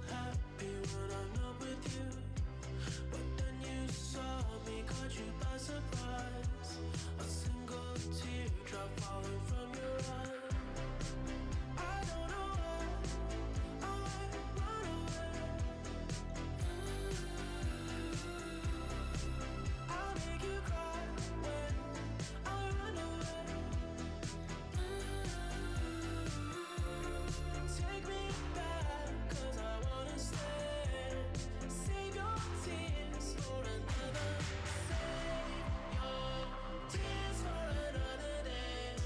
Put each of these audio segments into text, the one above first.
happy when I'm not with you. But then you saw me, caught you by surprise. A single teardrop falling from your eye. I don't know why I run away. I'll make you cry when I run away. Take me back, 'cause I wanna stay. Save your tears for another. Save your tears for another day.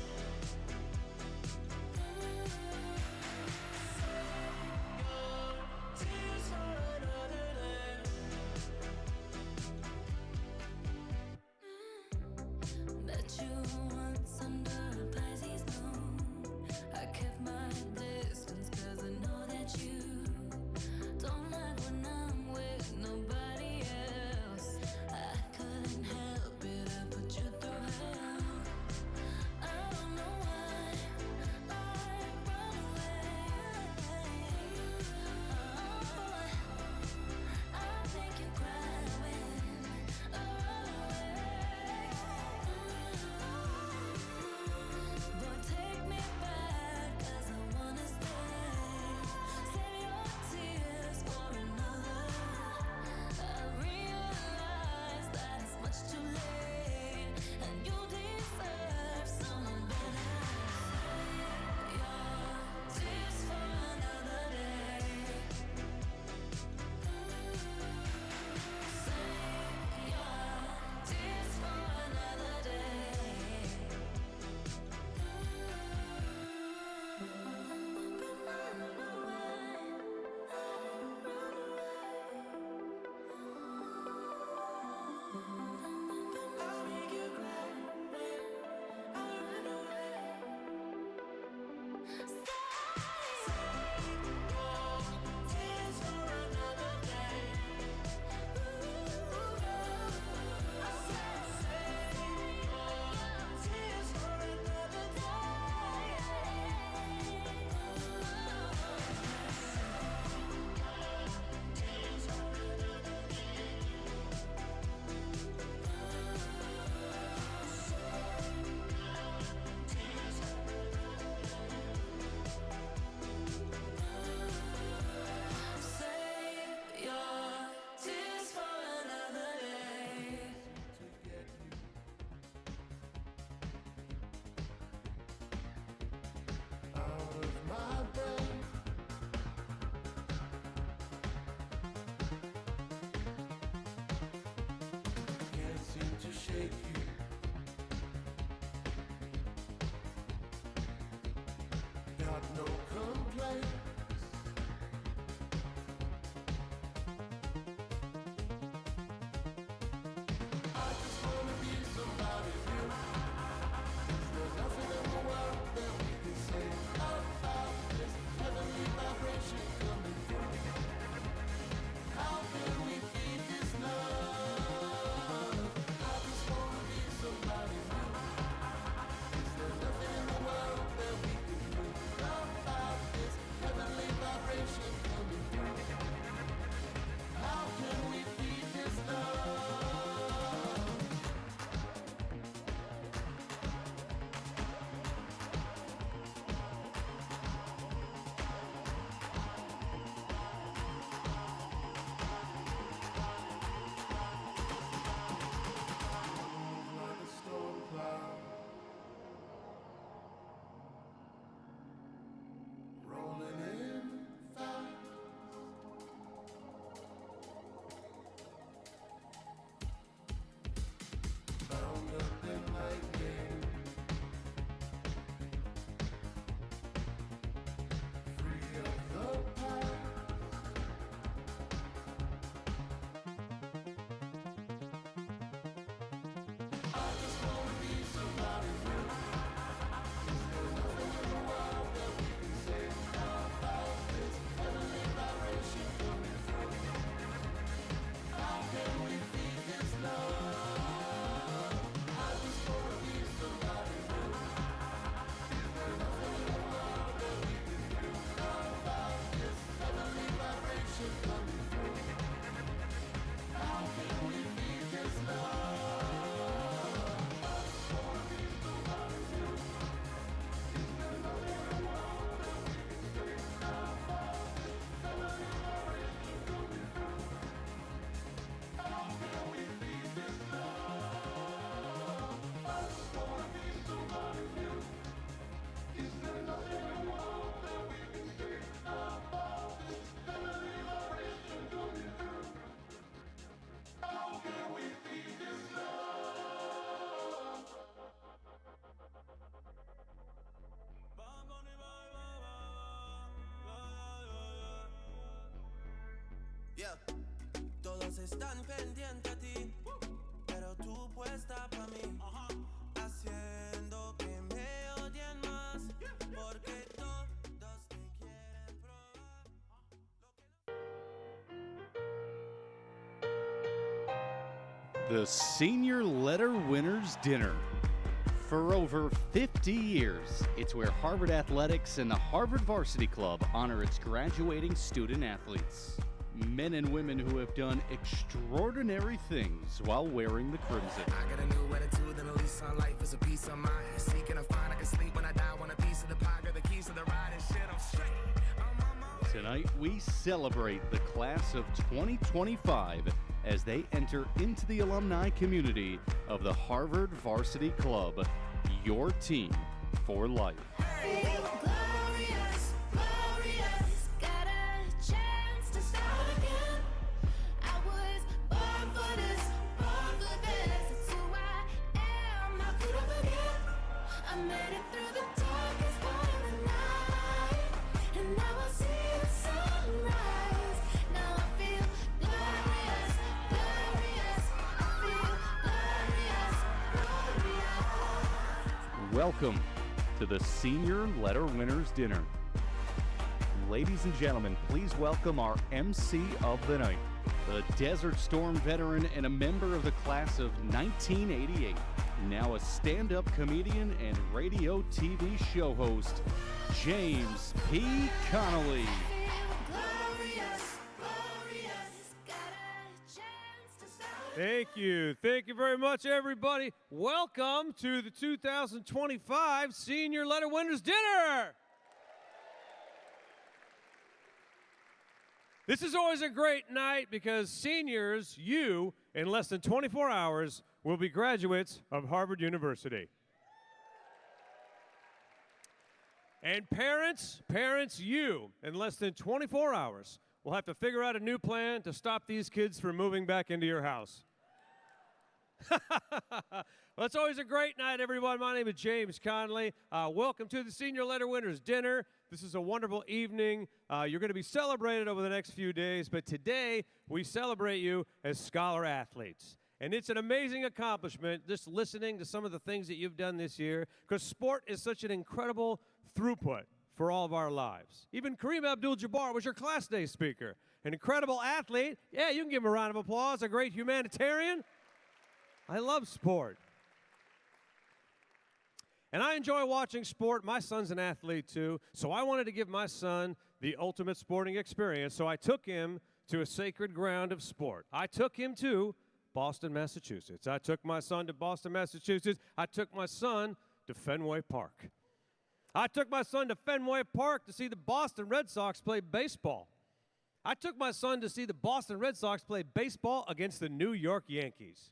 están pendientes a ti, pero tú puesta pa' mí, haciendo que me odien más, porque todos te quieren probar. The Senior Letterwinners Dinner. For over 50 years, it's where Harvard Athletics and the Harvard Varsity Club honor its graduating student athletes. Men and women who have done extraordinary things while wearing the crimson. I got a new attitude and a lease on life is a piece of mind. Seeking a find, I can sleep when I die. Want a piece of the pie, got the keys to the ride and shit, I'm straight. Tonight, we celebrate the class of 2025 as they enter into the alumni community of the Harvard Varsity Club, your team for life. Glorious, glorious, got a chance to start again. I was born for this, born for this. It's who I am, how could I forget? I made it through the darkest part of the night, and now I see the sunrise. Now I feel glorious, glorious. I feel glorious, glorious. Welcome to the Senior Letterwinners Dinner. Ladies and gentlemen, please welcome our MC of the night, the Desert Storm veteran and a member of the class of 1988, now a stand-up comedian and radio TV show host, James P. Connolly. Glorious, glorious, got a chance to start. Thank you. Thank you very much, everybody. Welcome to the 2025 Senior Letterwinners Dinner. This is always a great night because seniors, you, in less than 24 hours, will be graduates of Harvard University. And parents, you, in less than 24 hours, will have to figure out a new plan to stop these kids from moving back into your house. Well, it's always a great night, everyone. My name is James Conley. Welcome to the Senior Letterwinners Dinner. This is a wonderful evening. You're going to be celebrated over the next few days, but today we celebrate you as scholar athletes. And it's an amazing accomplishment just listening to some of the things that you've done this year, because sport is such an incredible throughput for all of our lives. Even Kareem Abdul-Jabbar was your class day speaker. An incredible athlete. Yeah, you can give him a round of applause. A great humanitarian. I love sport. And I enjoy watching sport. My son's an athlete too, so I wanted to give my son the ultimate sporting experience, so I took him to a sacred ground of sport. I took him to Boston, Massachusetts. I took my son to Boston, Massachusetts. I took my son to Fenway Park. I took my son to Fenway Park to see the Boston Red Sox play baseball. I took my son to see the Boston Red Sox play baseball against the New York Yankees.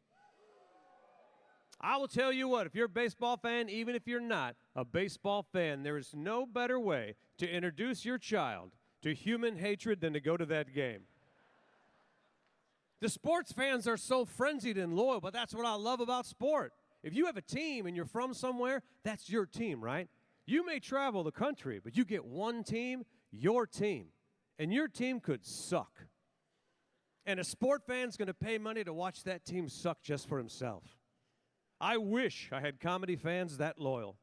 I will tell you what, if you're a baseball fan, even if you're not a baseball fan, there is no better way to introduce your child to human hatred than to go to that game. The sports fans are so frenzied and loyal, but that's what I love about sport. If you have a team and you're from somewhere, that's your team, right? You may travel the country, but you get one team, your team. And your team could suck. And a sport fan's going to pay money to watch that team suck just for himself. I wish I had comedy fans that loyal.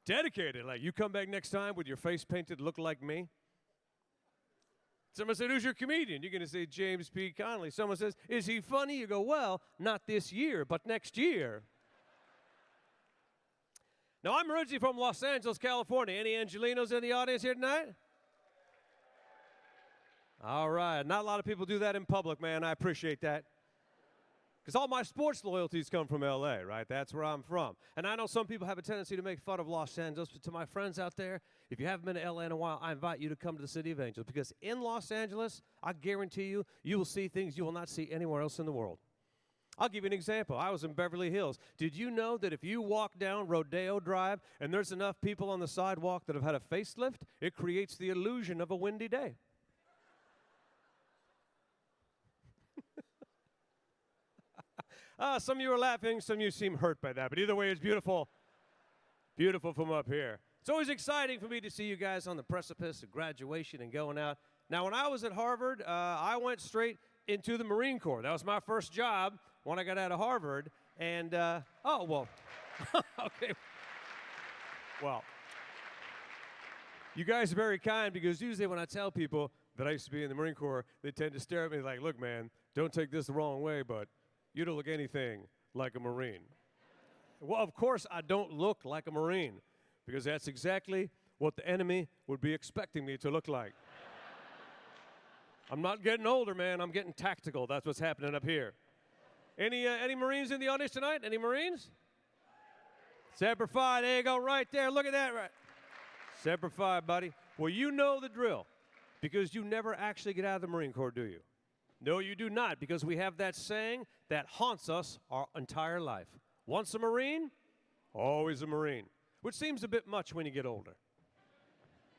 Dedicated, like you come back next time with your face painted look like me. Someone said, who's your comedian? You're going to say James P. Connolly. Someone says, is he funny? You go, well, not this year, but next year. Now, I'm originally from Los Angeles, California. Any Angelinos in the audience here tonight? All right. Not a lot of people do that in public, man. I appreciate that. Because all my sports loyalties come from L.A., right? That's where I'm from. And I know some people have a tendency to make fun of Los Angeles, but to my friends out there, if you haven't been to L.A. in a while, I invite you to come to the City of Angels. Because in Los Angeles, I guarantee you, you will see things you will not see anywhere else in the world. I'll give you an example. I was in Beverly Hills. Did you know that if you walk down Rodeo Drive and there's enough people on the sidewalk that have had a facelift, it creates the illusion of a windy day? Some of you are laughing, some of you seem hurt by that, but either way, it's beautiful. Beautiful from up here. It's always exciting for me to see you guys on the precipice of graduation and going out. Now, when I was at Harvard, I went straight into the Marine Corps. That was my first job when I got out of Harvard. And, oh, well, okay. Well, you guys are very kind because usually when I tell people that I used to be in the Marine Corps, they tend to stare at me like, look, man, don't take this the wrong way, but you don't look anything like a Marine. Well, of course, I don't look like a Marine because that's exactly what the enemy would be expecting me to look like. I'm not getting older, man. I'm getting tactical. That's what's happening up here. Any Marines in the audience tonight? Any Marines? Semper Fi, there you go, right there. Look at that, right? Semper Fi, buddy. Well, you know the drill because you never actually get out of the Marine Corps, do you? No, you do not, because we have that saying that haunts us our entire life. Once a Marine, always a Marine, which seems a bit much when you get older.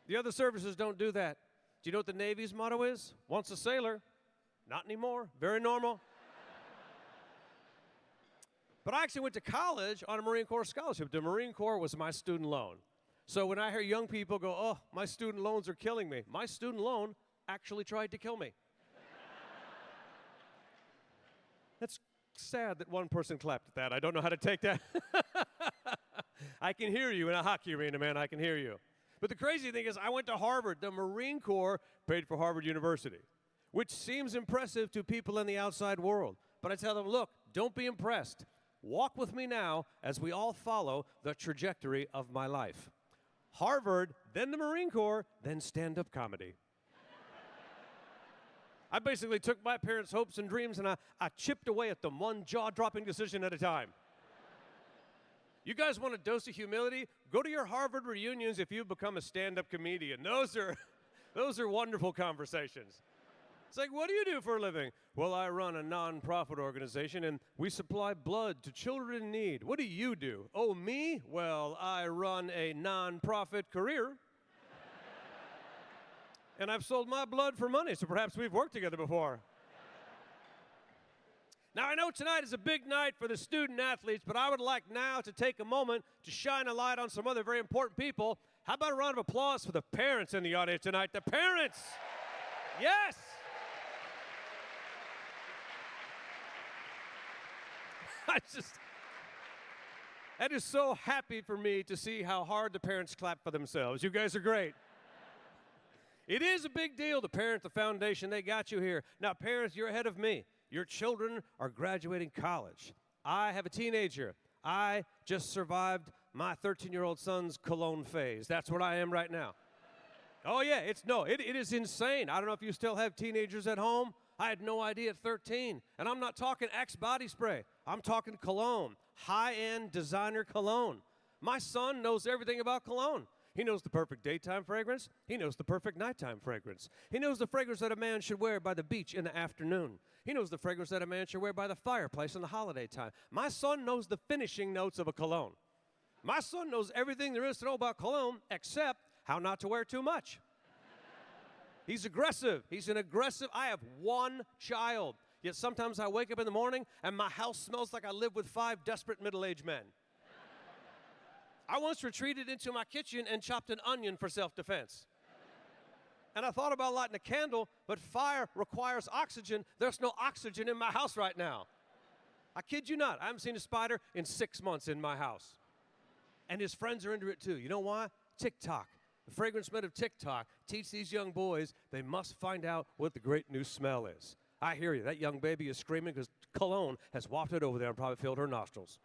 The other services don't do that. Do you know what the Navy's motto is? Once a sailor, not anymore. Very normal. But I actually went to college on a Marine Corps scholarship. The Marine Corps was my student loan. So when I hear young people go, oh, my student loans are killing me, my student loan actually tried to kill me. That's sad that one person clapped at that. I don't know how to take that. I can hear you in a hockey arena, man. I can hear you. But the crazy thing is I went to Harvard. The Marine Corps paid for Harvard University, which seems impressive to people in the outside world. But I tell them, look, don't be impressed. Walk with me now as we all follow the trajectory of my life. Harvard, then the Marine Corps, then stand-up comedy. I basically took my parents' hopes and dreams and I chipped away at them one jaw-dropping decision at a time. You guys want a dose of humility? Go to your Harvard reunions if you've become a stand-up comedian. Those are wonderful conversations. It's like, what do you do for a living? Well, I run a non-profit organization, and we supply blood to children in need. What do you do? Oh, me? Well, I run a non-profit career. And I've sold my blood for money, so perhaps we've worked together before. Now, I know tonight is a big night for the student athletes, but I would like now to take a moment to shine a light on some other very important people. How about a round of applause for the parents in the audience tonight? The parents! Yes! That is so happy for me to see how hard the parents clap for themselves. You guys are great. It is a big deal to parent the foundation. They got you here. Now, parents, you're ahead of me. Your children are graduating college. I have a teenager. I just survived my 13-year-old son's cologne phase. That's what I am right now. Oh, yeah, it is insane. I don't know if you still have teenagers at home. I had no idea at 13. And I'm not talking Axe body spray. I'm talking cologne, high-end designer cologne. My son knows everything about cologne. He knows the perfect daytime fragrance. He knows the perfect nighttime fragrance. He knows the fragrance that a man should wear by the beach in the afternoon. He knows the fragrance that a man should wear by the fireplace in the holiday time. My son knows the finishing notes of a cologne. My son knows everything there is to know about cologne except how not to wear too much. He's aggressive. He's an aggressive. I have one child. Yet sometimes I wake up in the morning and my house smells like I live with 5 desperate middle-aged men. I once retreated into my kitchen and chopped an onion for self-defense. And I thought about lighting a candle, but fire requires oxygen. There's no oxygen in my house right now. I kid you not. I haven't seen a spider in 6 months in my house. And his friends are into it too. You know why? TikTok. The fragrance men of TikTok teach these young boys they must find out what the great new smell is. I hear you. That young baby is screaming because cologne has wafted over there and probably filled her nostrils.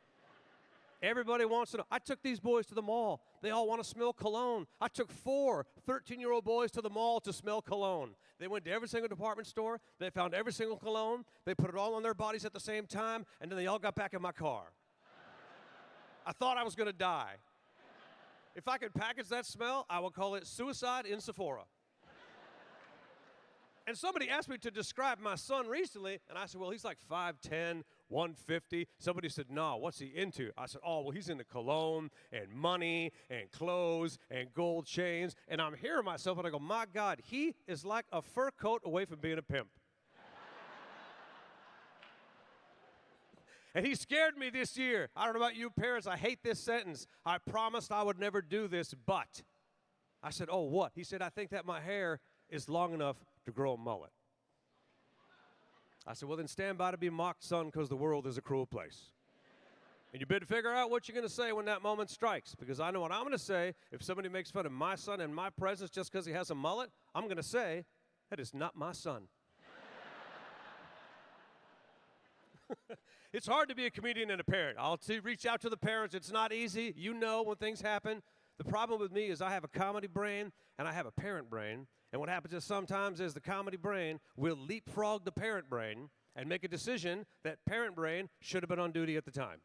Everybody wants to know. I took these boys to the mall. They all want to smell cologne. I took 4 13-year-old boys to the mall to smell cologne. They went to every single department store. They found every single cologne. They put it all on their bodies at the same time, and then they all got back in my car. I thought I was going to die. If I could package that smell, I would call it suicide in Sephora. And somebody asked me to describe my son recently, and I said, well, he's like 5'10", 150. Somebody said, no, what's he into? I said, oh, well, he's into cologne and money and clothes and gold chains. And I'm hearing myself, and I go, my God, he is like a fur coat away from being a pimp. And he scared me this year. I don't know about you parents. I hate this sentence. I promised I would never do this, but. I said, oh, what? He said, I think that my hair is long enough to grow a mullet. I said, well, then stand by to be mocked, son, because the world is a cruel place. And you better figure out what you're going to say when that moment strikes, because I know what I'm going to say. If somebody makes fun of my son in my presence just because he has a mullet, I'm going to say, that is not my son. It's hard to be a comedian and a parent. I'll reach out to the parents. It's not easy. You know when things happen. The problem with me is I have a comedy brain and I have a parent brain. And what happens is sometimes is the comedy brain will leapfrog the parent brain and make a decision that parent brain should have been on duty at the time.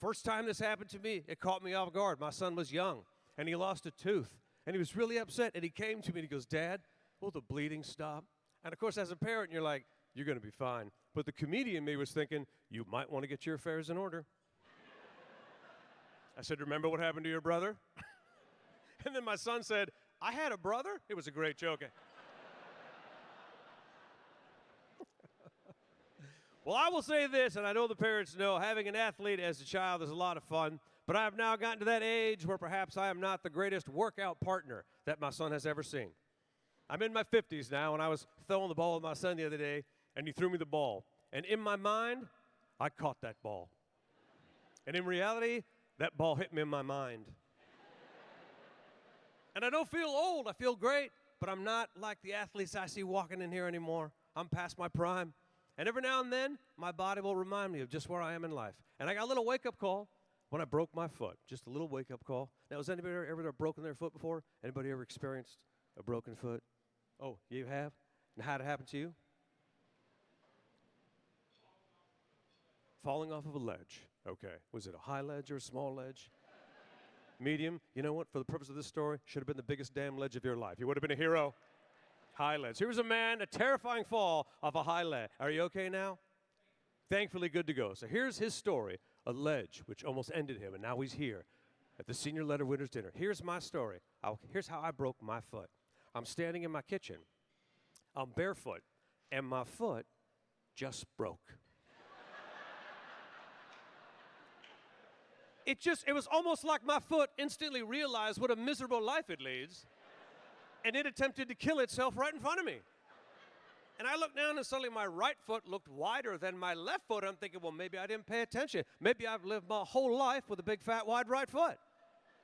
First time this happened to me, it caught me off guard. My son was young, and he lost a tooth. And he was really upset, and he came to me, and he goes, Dad, will the bleeding stop? And, of course, as a parent, you're like, you're going to be fine. But the comedian in me was thinking, you might want to get your affairs in order. I said, remember what happened to your brother? And then my son said, I had a brother? It was a great joke. Well, I will say this, and I know the parents know, having an athlete as a child is a lot of fun, but I have now gotten to that age where perhaps I am not the greatest workout partner that my son has ever seen. I'm in my 50s now, and I was throwing the ball with my son the other day, and he threw me the ball. And in my mind, I caught that ball. And in reality, that ball hit me in my mind. And I don't feel old, I feel great, but I'm not like the athletes I see walking in here anymore. I'm past my prime. And every now and then, my body will remind me of just where I am in life. And I got a little wake-up call when I broke my foot, just a little wake-up call. Now, has anybody ever broken their foot before? Anybody ever experienced a broken foot? Oh, you have? And how did it happen to you? Falling off of a ledge. Okay. Was it a high ledge or a small ledge? Medium? You know what? For the purpose of this story, should have been the biggest damn ledge of your life. You would have been a hero. High ledge. Here was a man, a terrifying fall off a high ledge. Are you okay now? Thankfully good to go. So here's his story, a ledge which almost ended him, and now he's here at the Senior Letterwinners dinner. Here's my story. Here's how I broke my foot. I'm standing in my kitchen. I'm barefoot, and my foot just broke. It was almost like my foot instantly realized what a miserable life it leads, and it attempted to kill itself right in front of me. And I looked down, and suddenly my right foot looked wider than my left foot. I'm thinking, well, maybe I didn't pay attention. Maybe I've lived my whole life with a big, fat, wide right foot.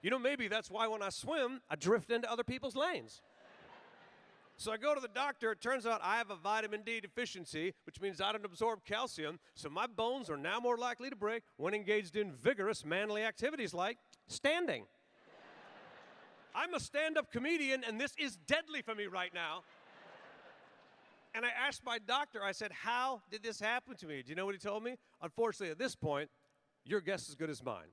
You know, maybe that's why when I swim, I drift into other people's lanes. So I go to the doctor. It turns out I have a vitamin D deficiency, which means I don't absorb calcium, so my bones are now more likely to break when engaged in vigorous, manly activities like standing. I'm a stand-up comedian, and this is deadly for me right now. And I asked my doctor, I said, how did this happen to me? Do you know what he told me? Unfortunately, at this point, your guess is as good as mine.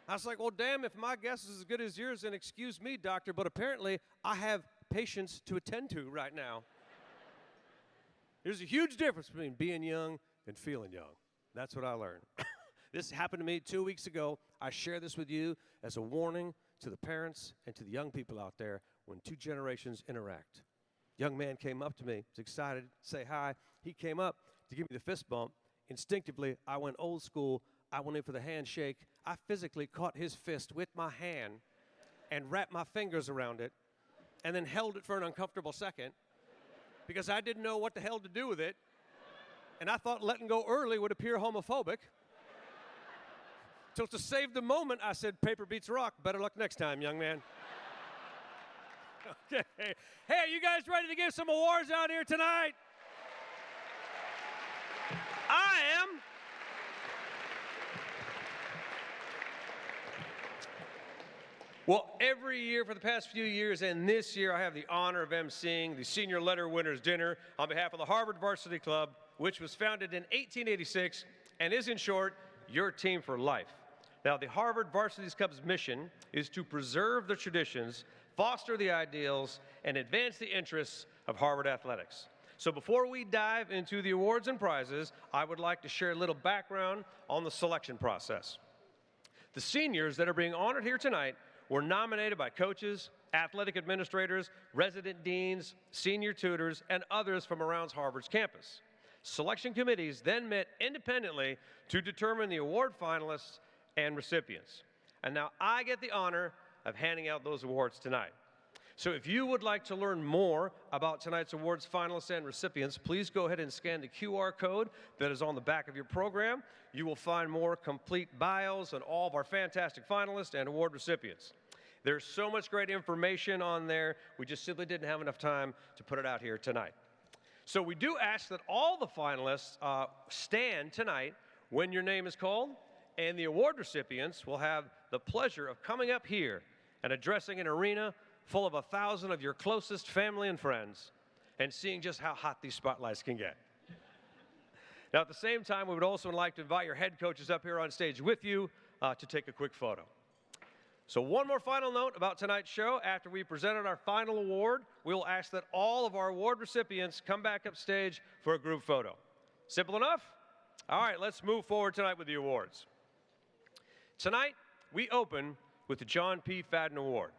I was like, well, damn, if my guess is as good as yours, then excuse me, doctor, but apparently I have patients to attend to right now. There's a huge difference between being young and feeling young. That's what I learned. This happened to me 2 weeks ago. I share this with you as a warning to the parents and to the young people out there when two generations interact. Young man came up to me, was excited to say hi. He came up to give me the fist bump. Instinctively, I went old school. I went in for the handshake. I physically caught his fist with my hand and wrapped my fingers around it and then held it for an uncomfortable second because I didn't know what the hell to do with it. And I thought letting go early would appear homophobic. So to save the moment, I said, paper beats rock. Better luck next time, young man. Okay. Hey, are you guys ready to give some awards out here tonight? I am. Well, every year for the past few years, and this year I have the honor of emceeing the Senior Letterwinners dinner on behalf of the Harvard Varsity Club, which was founded in 1886 and is, in short, your team for life. Now, the Harvard Varsity Club's mission is to preserve the traditions, foster the ideals, and advance the interests of Harvard athletics. So before we dive into the awards and prizes, I would like to share a little background on the selection process. The seniors that are being honored here tonight were nominated by coaches, athletic administrators, resident deans, senior tutors, and others from around Harvard's campus. Selection committees then met independently to determine the award finalists and recipients. And now I get the honor of handing out those awards tonight. So if you would like to learn more about tonight's awards finalists and recipients, please go ahead and scan the QR code that is on the back of your program. You will find more complete bios on all of our fantastic finalists and award recipients. There's so much great information on there, we just simply didn't have enough time to put it out here tonight. So we do ask that all the finalists stand tonight when your name is called, and the award recipients will have the pleasure of coming up here and addressing an arena full of 1,000 of your closest family and friends and seeing just how hot these spotlights can get. Now, at the same time, we would also like to invite your head coaches up here on stage with you to take a quick photo. So one more final note about tonight's show. After we presented our final award, we will ask that all of our award recipients come back up stage for a group photo. Simple enough? All right, let's move forward tonight with the awards. Tonight, we open with the John P. Fadden Award,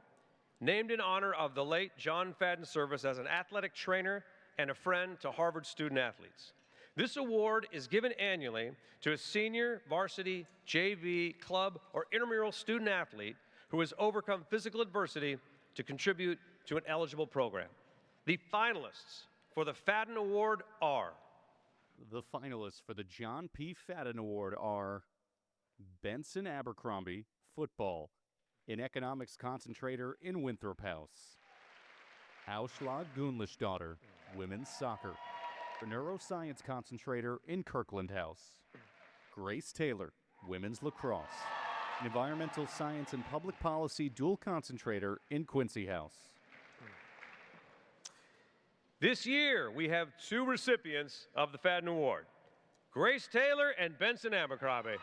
named in honor of the late John Fadden's service as an athletic trainer and a friend to Harvard student athletes. This award is given annually to a senior, varsity, JV, club, or intramural student athlete who has overcome physical adversity to contribute to an eligible program. The finalists for the Fadden Award are... The finalists for the John P. Fadden Award are Benson Abercrombie, football, an economics concentrator in Winthrop House. Auschlag Gunlichdotter, women's soccer, a neuroscience concentrator in Kirkland House. Grace Taylor, women's lacrosse, an environmental science and public policy dual concentrator in Quincy House. This year, we have two recipients of the Fadden Award, Grace Taylor and Benson Abercrombie.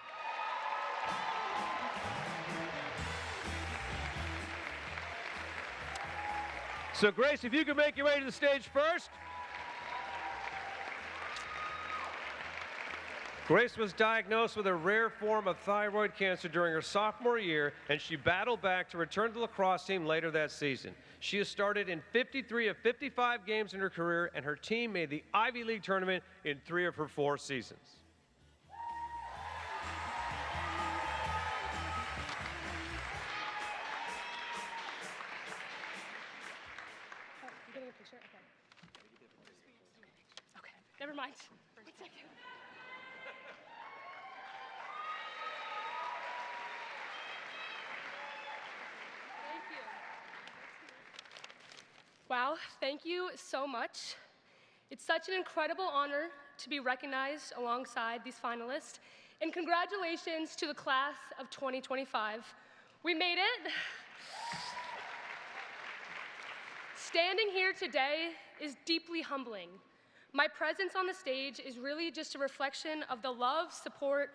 So Grace, if you could make your way to the stage first. Grace was diagnosed with a rare form of thyroid cancer during her sophomore year, and she battled back to return to the lacrosse team later that season. She has started in 53 of 55 games in her career, and her team made the Ivy League tournament in 3 of her 4 seasons. I'm getting a picture? Okay, never mind. 1 second. Wow, thank you so much. It's such an incredible honor to be recognized alongside these finalists, and congratulations to the class of 2025. We made it. Standing here today is deeply humbling. My presence on the stage is really just a reflection of the love, support,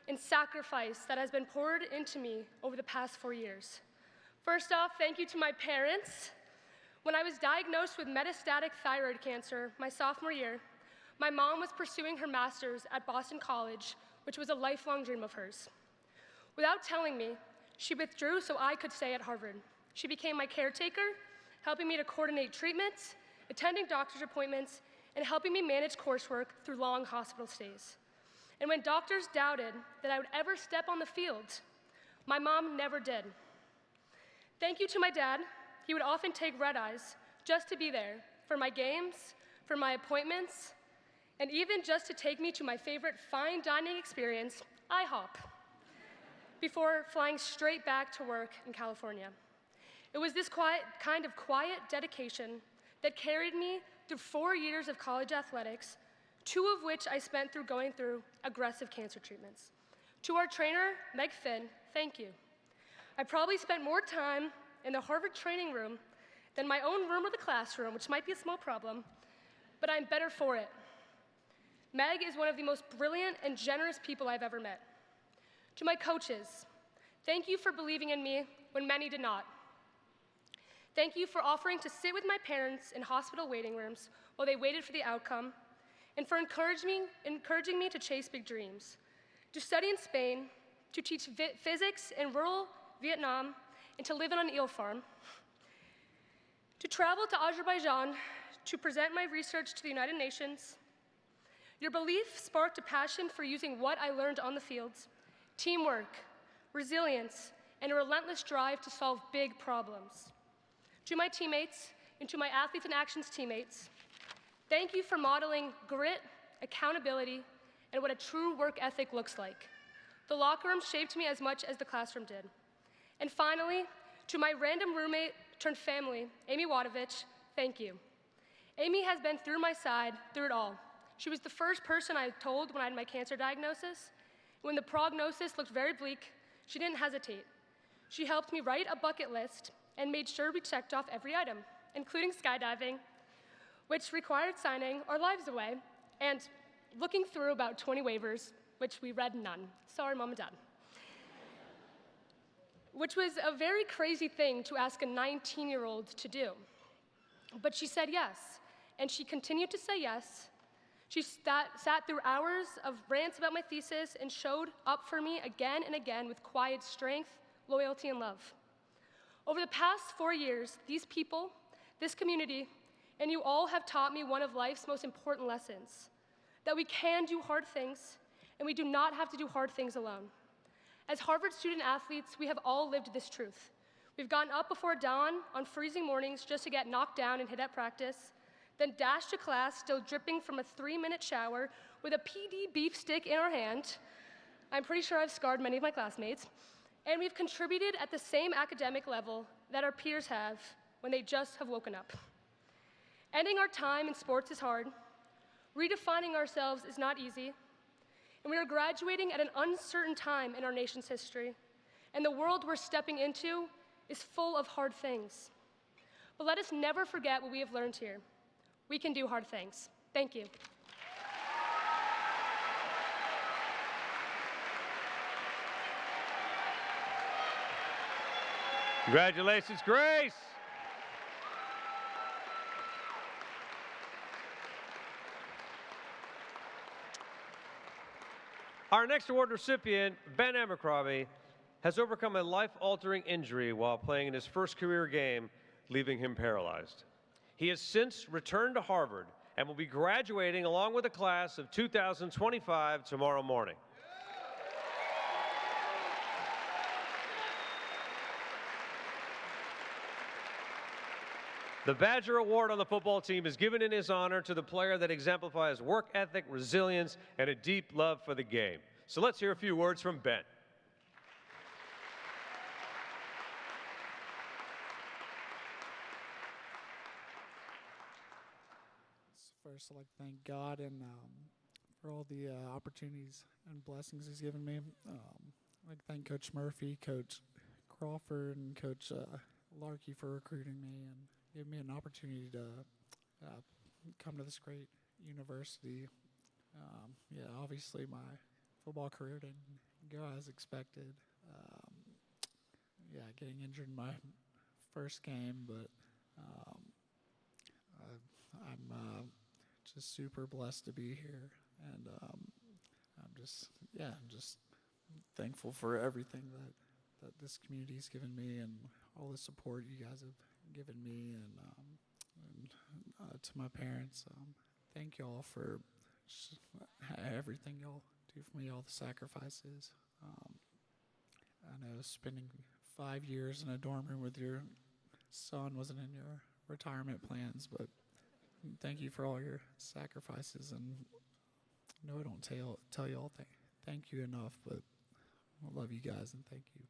and sacrifice that has been poured into me over the past 4 years. First off, thank you to my parents. When I was diagnosed with metastatic thyroid cancer my sophomore year, my mom was pursuing her master's at Boston College, which was a lifelong dream of hers. Without telling me, she withdrew so I could stay at Harvard. She became my caretaker, helping me to coordinate treatments, attending doctor's appointments, and helping me manage coursework through long hospital stays. And when doctors doubted that I would ever step on the field, my mom never did. Thank you to my dad. He would often take red-eyes just to be there for my games, for my appointments, and even just to take me to my favorite fine dining experience, IHOP, before flying straight back to work in California. It was this kind of quiet dedication that carried me through 4 years of college athletics, 2 of which I spent through going through aggressive cancer treatments. To our trainer, Meg Finn, thank you. I probably spent more time in the Harvard training room than my own room or the classroom, which might be a small problem, but I'm better for it. Meg is one of the most brilliant and generous people I've ever met. To my coaches, thank you for believing in me when many did not. Thank you for offering to sit with my parents in hospital waiting rooms while they waited for the outcome, and for encouraging me to chase big dreams, to study in Spain, to teach physics in rural Vietnam, and to live on an eel farm, to travel to Azerbaijan to present my research to the United Nations. Your belief sparked a passion for using what I learned on the fields, teamwork, resilience, and a relentless drive to solve big problems. To my teammates and to my Athletes in Actions teammates, thank you for modeling grit, accountability, and what a true work ethic looks like. The locker room shaped me as much as the classroom did. And finally, to my random roommate turned family, Amy Wadovich, thank you. Amy has been through my side through it all. She was the first person I told when I had my cancer diagnosis. When the prognosis looked very bleak, she didn't hesitate. She helped me write a bucket list and made sure we checked off every item, including skydiving, which required signing our lives away, and looking through about 20 waivers, which we read none. Sorry, Mom and Dad. Which was a very crazy thing to ask a 19-year-old to do. But she said yes, and she continued to say yes. She sat through hours of rants about my thesis and showed up for me again and again with quiet strength, loyalty, and love. Over the past 4 years, these people, this community, and you all have taught me one of life's most important lessons, that we can do hard things, and we do not have to do hard things alone. As Harvard student athletes, we have all lived this truth. We've gotten up before dawn on freezing mornings just to get knocked down and hit at practice, then dashed to class still dripping from a 3-minute shower with a PD beef stick in our hand. I'm pretty sure I've scarred many of my classmates. And we've contributed at the same academic level that our peers have when they just have woken up. Ending our time in sports is hard. Redefining ourselves is not easy. And we are graduating at an uncertain time in our nation's history. And the world we're stepping into is full of hard things. But let us never forget what we have learned here. We can do hard things. Thank you. Congratulations, Grace. Our next award recipient, Ben Abercrombie, has overcome a life-altering injury while playing in his first career game, leaving him paralyzed. He has since returned to Harvard and will be graduating along with the class of 2025 tomorrow morning. The Badger Award on the football team is given in his honor to the player that exemplifies work ethic, resilience, and a deep love for the game. So let's hear a few words from Ben. First, I'd like to thank God and for all the opportunities and blessings He's given me. I'd like to thank Coach Murphy, Coach Crawford, and Coach Larkey for recruiting me and giving me an opportunity to come to this great university. Obviously my football career didn't go as expected. Getting injured in my first game, but I'm just super blessed to be here, and I'm just thankful for everything that this community's given me and all the support you guys have given me, and to my parents. Thank y'all for everything y'all do for me, all the sacrifices. I know spending 5 years in a dorm room with your son wasn't in your retirement plans, but thank you for all your sacrifices. And I know I don't tell you all thank you enough, but I love you guys and thank you.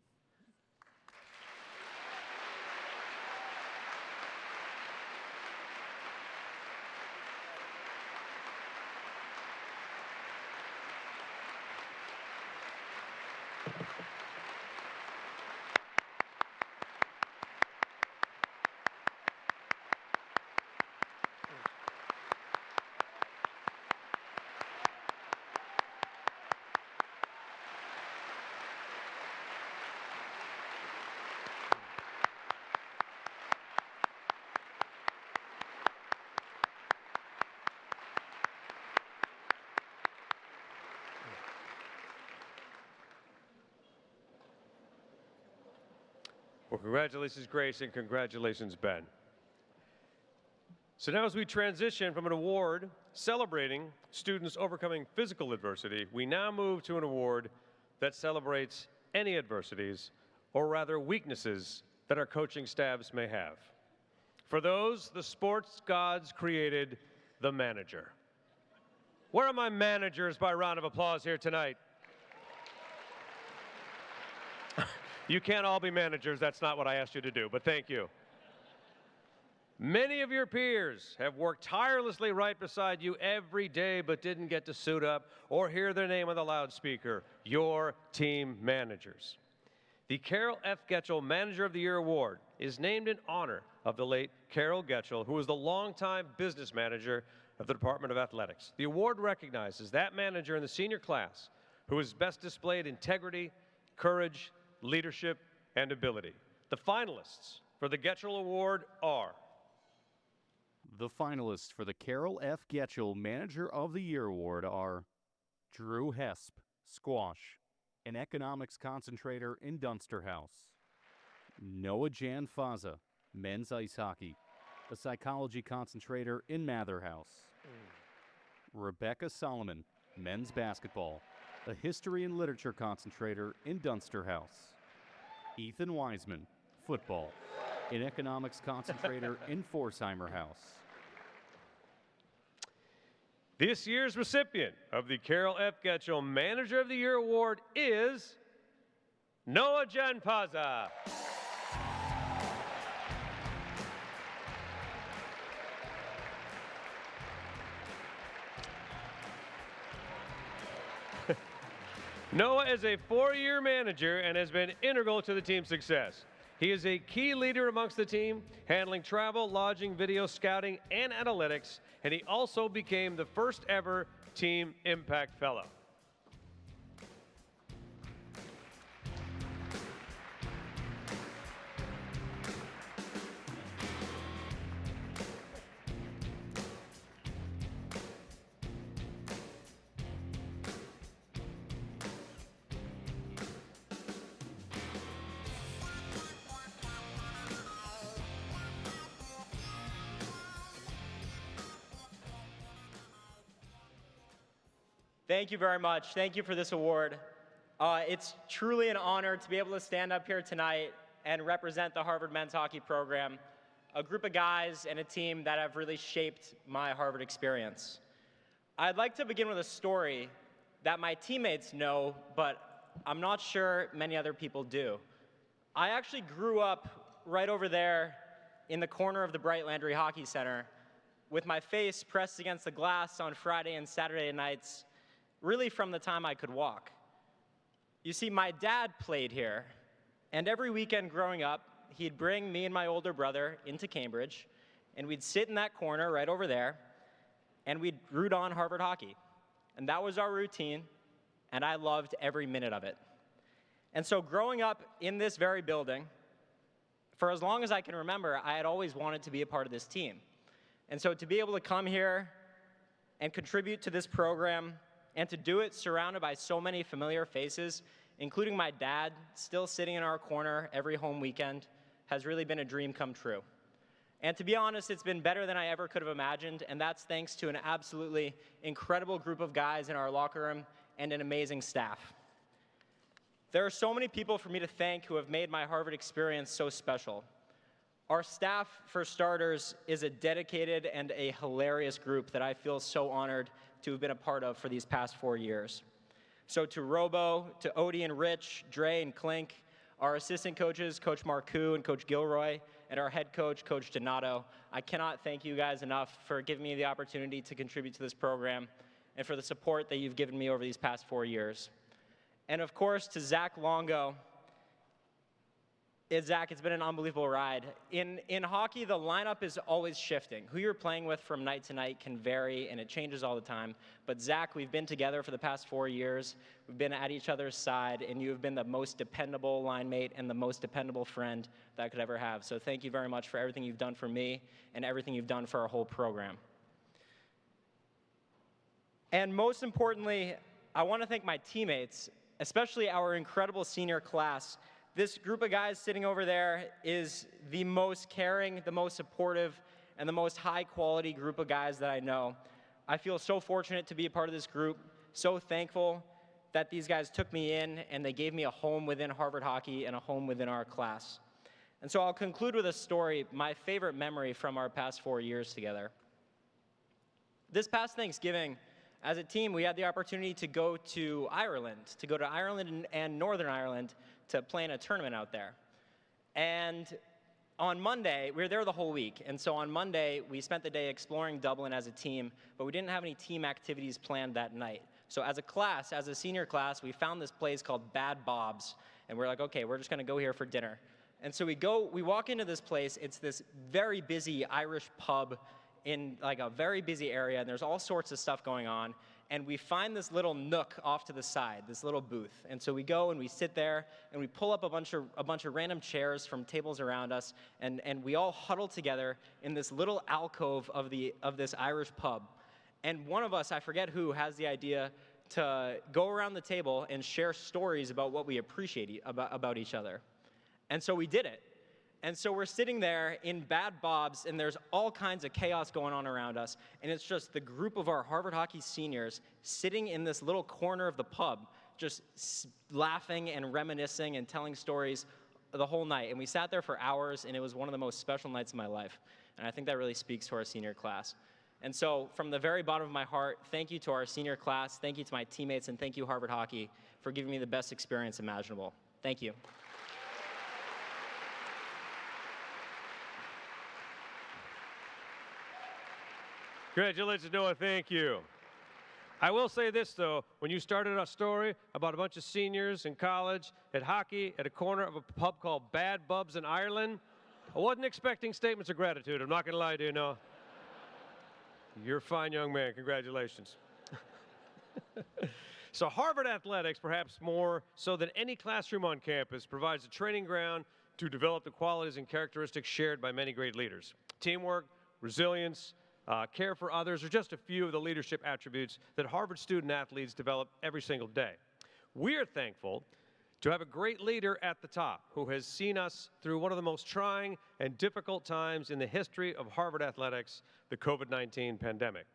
Well, congratulations, Grace, and congratulations, Ben. So now as we transition from an award celebrating students overcoming physical adversity, we now move to an award that celebrates any adversities, or rather weaknesses, that our coaching staffs may have. For those, the sports gods created the manager. Where are my managers by round of applause here tonight? You can't all be managers. That's not what I asked you to do, but thank you. Many of your peers have worked tirelessly right beside you every day but didn't get to suit up or hear their name on the loudspeaker, your team managers. The Carol F. Getchell Manager of the Year Award is named in honor of the late Carol Getchell, who was the longtime business manager of the Department of Athletics. The award recognizes that manager in the senior class who has best displayed integrity, courage, leadership, and ability. The finalists for the Getchell Award are The finalists for the Carol F. Getchell Manager of the Year Award are Drew Hesp, squash, an economics concentrator in Dunster House; Noah Jan Faza, men's ice hockey, a psychology concentrator in Mather House; Rebecca Solomon, men's basketball, a history and literature concentrator in Dunster House; Ethan Wiseman, football, an economics concentrator in Forsheimer House. This year's recipient of the Carol F. Getchell Manager of the Year Award is Noah Janpaza. Noah is a 4-year manager and has been integral to the team's success. He is a key leader amongst the team, handling travel, lodging, video scouting, and analytics, and he also became the first ever Team Impact Fellow. Thank you very much. Thank you for this award. It's truly an honor to be able to stand up here tonight and represent the Harvard men's hockey program, a group of guys and a team that have really shaped my Harvard experience. I'd like to begin with a story that my teammates know, but I'm not sure many other people do. I actually grew up right over there in the corner of the Bright Landry Hockey Center with my face pressed against the glass on Friday and Saturday nights, really from the time I could walk. You see, my dad played here, and every weekend growing up, he'd bring me and my older brother into Cambridge, and we'd sit in that corner right over there, and we'd root on Harvard hockey. And that was our routine, and I loved every minute of it. And so growing up in this very building, for as long as I can remember, I had always wanted to be a part of this team. And so to be able to come here and contribute to this program, and to do it surrounded by so many familiar faces, including my dad, still sitting in our corner every home weekend, has really been a dream come true. And to be honest, it's been better than I ever could have imagined, and that's thanks to an absolutely incredible group of guys in our locker room and an amazing staff. There are so many people for me to thank who have made my Harvard experience so special. Our staff, for starters, is a dedicated and a hilarious group that I feel so honored to have been a part of for these past 4 years. So to Robo, to Odie and Rich, Dre and Clink, our assistant coaches, Coach Marcoux and Coach Gilroy, and our head coach, Coach Donato, I cannot thank you guys enough for giving me the opportunity to contribute to this program and for the support that you've given me over these past 4 years. And of course, to Zach Longo. Zach, it's been an unbelievable ride. In hockey, the lineup is always shifting. Who you're playing with from night to night can vary, and it changes all the time. But Zach, we've been together for the past 4 years. We've been at each other's side, and you have been the most dependable line mate and the most dependable friend that I could ever have. So thank you very much for everything you've done for me and everything you've done for our whole program. And most importantly, I want to thank my teammates, especially our incredible senior class. This group of guys sitting over there is the most caring, the most supportive, and the most high-quality group of guys that I know. I feel so fortunate to be a part of this group, so thankful that these guys took me in and they gave me a home within Harvard hockey and a home within our class. And so I'll conclude with a story, my favorite memory from our past 4 years together. This past Thanksgiving, as a team, we had the opportunity to go to Ireland and Northern Ireland to play in a tournament out there. And on Monday, we were there the whole week, and so on Monday, we spent the day exploring Dublin as a team, but we didn't have any team activities planned that night. So as a class, as a senior class, we found this place called Bad Bob's, and we're like, okay, we're just gonna go here for dinner. And so we walk into this place, it's this very busy Irish pub in like a very busy area, and there's all sorts of stuff going on, and we find this little nook off to the side, this little booth. And so we go and we sit there, and we pull up a bunch of random chairs from tables around us, and we all huddle together in this little alcove of this Irish pub. And one of us, I forget who, has the idea to go around the table and share stories about what we appreciate about each other. And so we did it. And so we're sitting there in Bad Bob's, and there's all kinds of chaos going on around us, and it's just the group of our Harvard hockey seniors sitting in this little corner of the pub, just laughing and reminiscing and telling stories the whole night. And we sat there for hours, and it was one of the most special nights of my life. And I think that really speaks to our senior class. And so from the very bottom of my heart, thank you to our senior class, thank you to my teammates, and thank you, Harvard Hockey, for giving me the best experience imaginable. Thank you. Congratulations, Noah. Thank you. I will say this, though. When you started a story about a bunch of seniors in college at hockey at a corner of a pub called Bad Bubs in Ireland, I wasn't expecting statements of gratitude. I'm not going to lie to you, Noah. You're a fine young man. Congratulations. So Harvard Athletics, perhaps more so than any classroom on campus, provides a training ground to develop the qualities and characteristics shared by many great leaders. Teamwork, resilience, care for others are just a few of the leadership attributes that Harvard student athletes develop every single day. We are thankful to have a great leader at the top who has seen us through one of the most trying and difficult times in the history of Harvard athletics, the COVID-19 pandemic.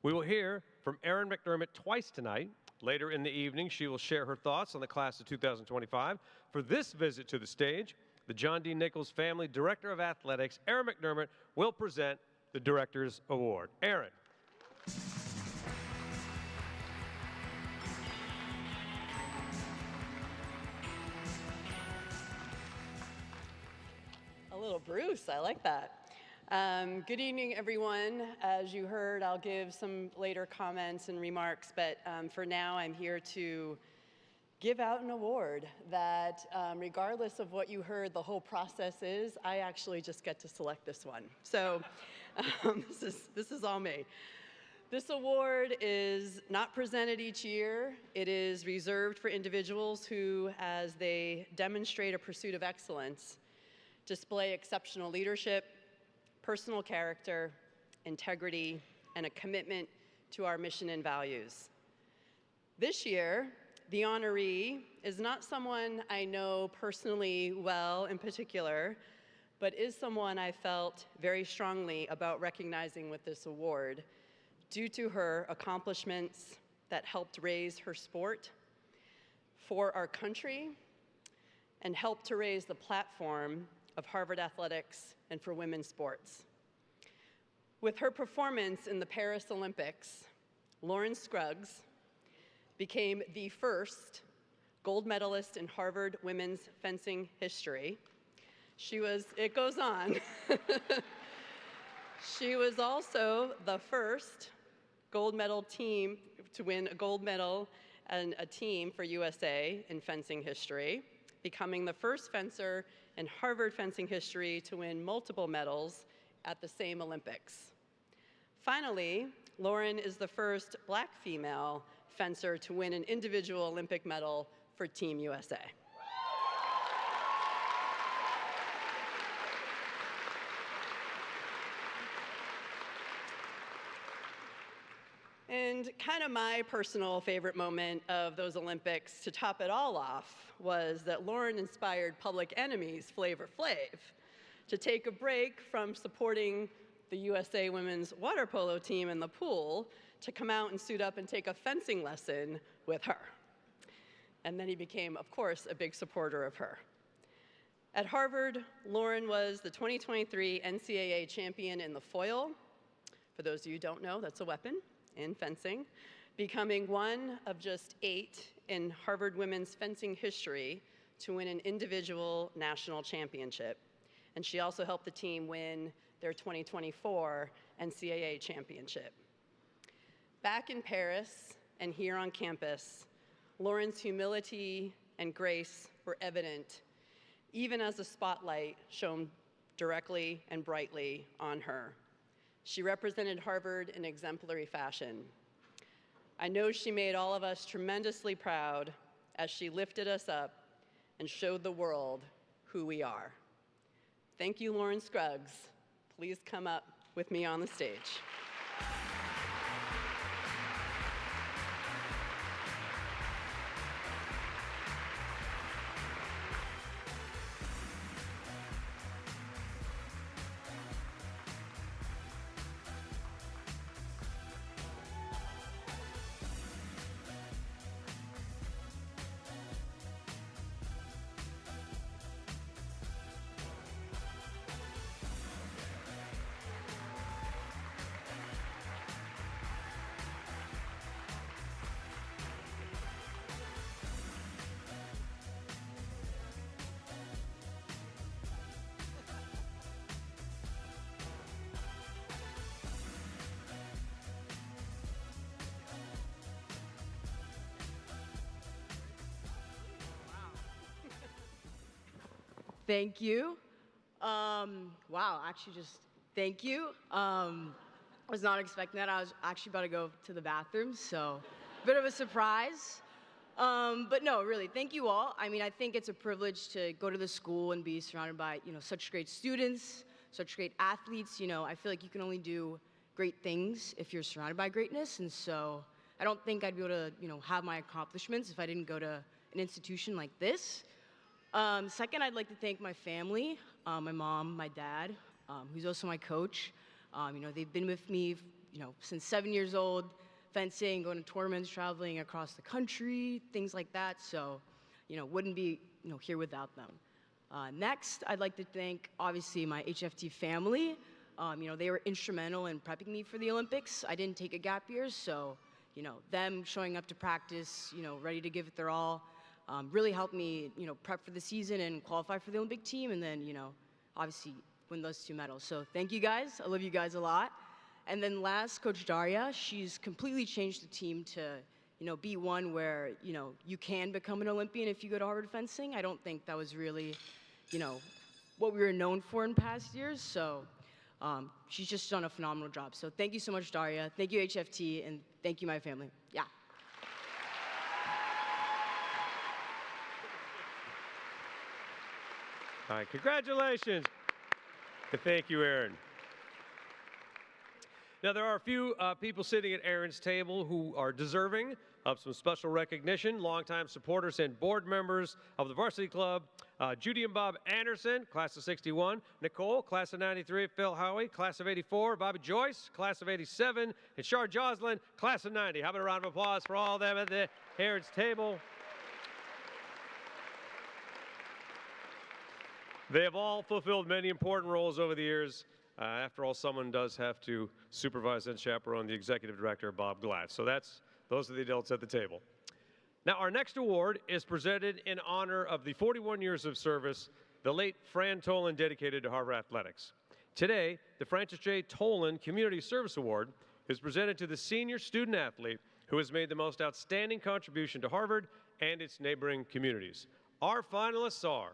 We will hear from Erin McDermott twice tonight. Later in the evening, she will share her thoughts on the class of 2025. For this visit to the stage, the John D. Nichols Family Director of Athletics, Erin McDermott, will present the Director's Award. Erin. A little Bruce, I like that. Good evening, everyone. As you heard, I'll give some later comments and remarks, but for now, I'm here to give out an award that, regardless of what you heard the whole process is, I actually just get to select this one. So this is all me. This award is not presented each year. It is reserved for individuals who, as they demonstrate a pursuit of excellence, display exceptional leadership, personal character, integrity, and a commitment to our mission and values. This year, the honoree is not someone I know personally well in particular, but is someone I felt very strongly about recognizing with this award due to her accomplishments that helped raise her sport for our country and helped to raise the platform of Harvard athletics and for women's sports. With her performance in the Paris Olympics, Lauren Scruggs became the first gold medalist in Harvard women's fencing history. It goes on. She was also the first gold medal team to win a gold medal and a team for USA in fencing history, becoming the first fencer in Harvard fencing history to win multiple medals at the same Olympics. Finally, Lauren is the first Black female fencer to win an individual Olympic medal for Team USA. And kind of my personal favorite moment of those Olympics, to top it all off, was that Lauren inspired Public Enemy's Flavor Flav to take a break from supporting the USA women's water polo team in the pool to come out and suit up and take a fencing lesson with her. And then he became, of course, a big supporter of her. At Harvard, Lauren was the 2023 NCAA champion in the foil. For those of you who don't know, that's a weapon in fencing, becoming one of just 8 in Harvard women's fencing history to win an individual national championship. And she also helped the team win their 2024 NCAA championship. Back in Paris and here on campus, Lauren's humility and grace were evident, even as the spotlight shone directly and brightly on her. She represented Harvard in exemplary fashion. I know she made all of us tremendously proud as she lifted us up and showed the world who we are. Thank you, Lauren Scruggs. Please come up with me on the stage. Thank you. Wow, actually just thank you. I was not expecting that. I was actually about to go to the bathroom, so a bit of a surprise. But no, really, thank you all. I mean, I think it's a privilege to go to the school and be surrounded by, such great students, such great athletes. I feel like you can only do great things if you're surrounded by greatness, and so I don't think I'd be able to, have my accomplishments if I didn't go to an institution like this. Second, I'd like to thank my family, my mom, my dad, who's also my coach. They've been with me, since 7 years old, fencing, going to tournaments, traveling across the country, things like that. So, wouldn't be, here without them. Next, I'd like to thank, obviously, my HFT family. They were instrumental in prepping me for the Olympics. I didn't take a gap year, so, them showing up to practice, ready to give it their all, really helped me, prep for the season and qualify for the Olympic team, and then, obviously win those 2 medals. So thank you guys. I love you guys a lot. And then last, Coach Daria, she's completely changed the team to, be one where, you can become an Olympian if you go to Harvard fencing. I don't think that was really, what we were known for in past years. So she's just done a phenomenal job. So thank you so much, Daria. Thank you, HFT, and thank you, my family. Yeah. All right, congratulations. And thank you, Aaron. Now, there are a few people sitting at Aaron's table who are deserving of some special recognition. Longtime supporters and board members of the Varsity Club, Judy and Bob Anderson, class of 61, Nicole, class of 93, Phil Howie, class of 84, Bobby Joyce, class of 87, and Shar Joslin, class of 90. How about a round of applause for all of them at the Aaron's table? They have all fulfilled many important roles over the years. After all, someone does have to supervise and chaperone the executive director, Bob Glatt. So those are the adults at the table. Now, our next award is presented in honor of the 41 years of service the late Fran Tolan dedicated to Harvard athletics. Today, the Francis J. Tolan Community Service Award is presented to the senior student athlete who has made the most outstanding contribution to Harvard and its neighboring communities. Our finalists are...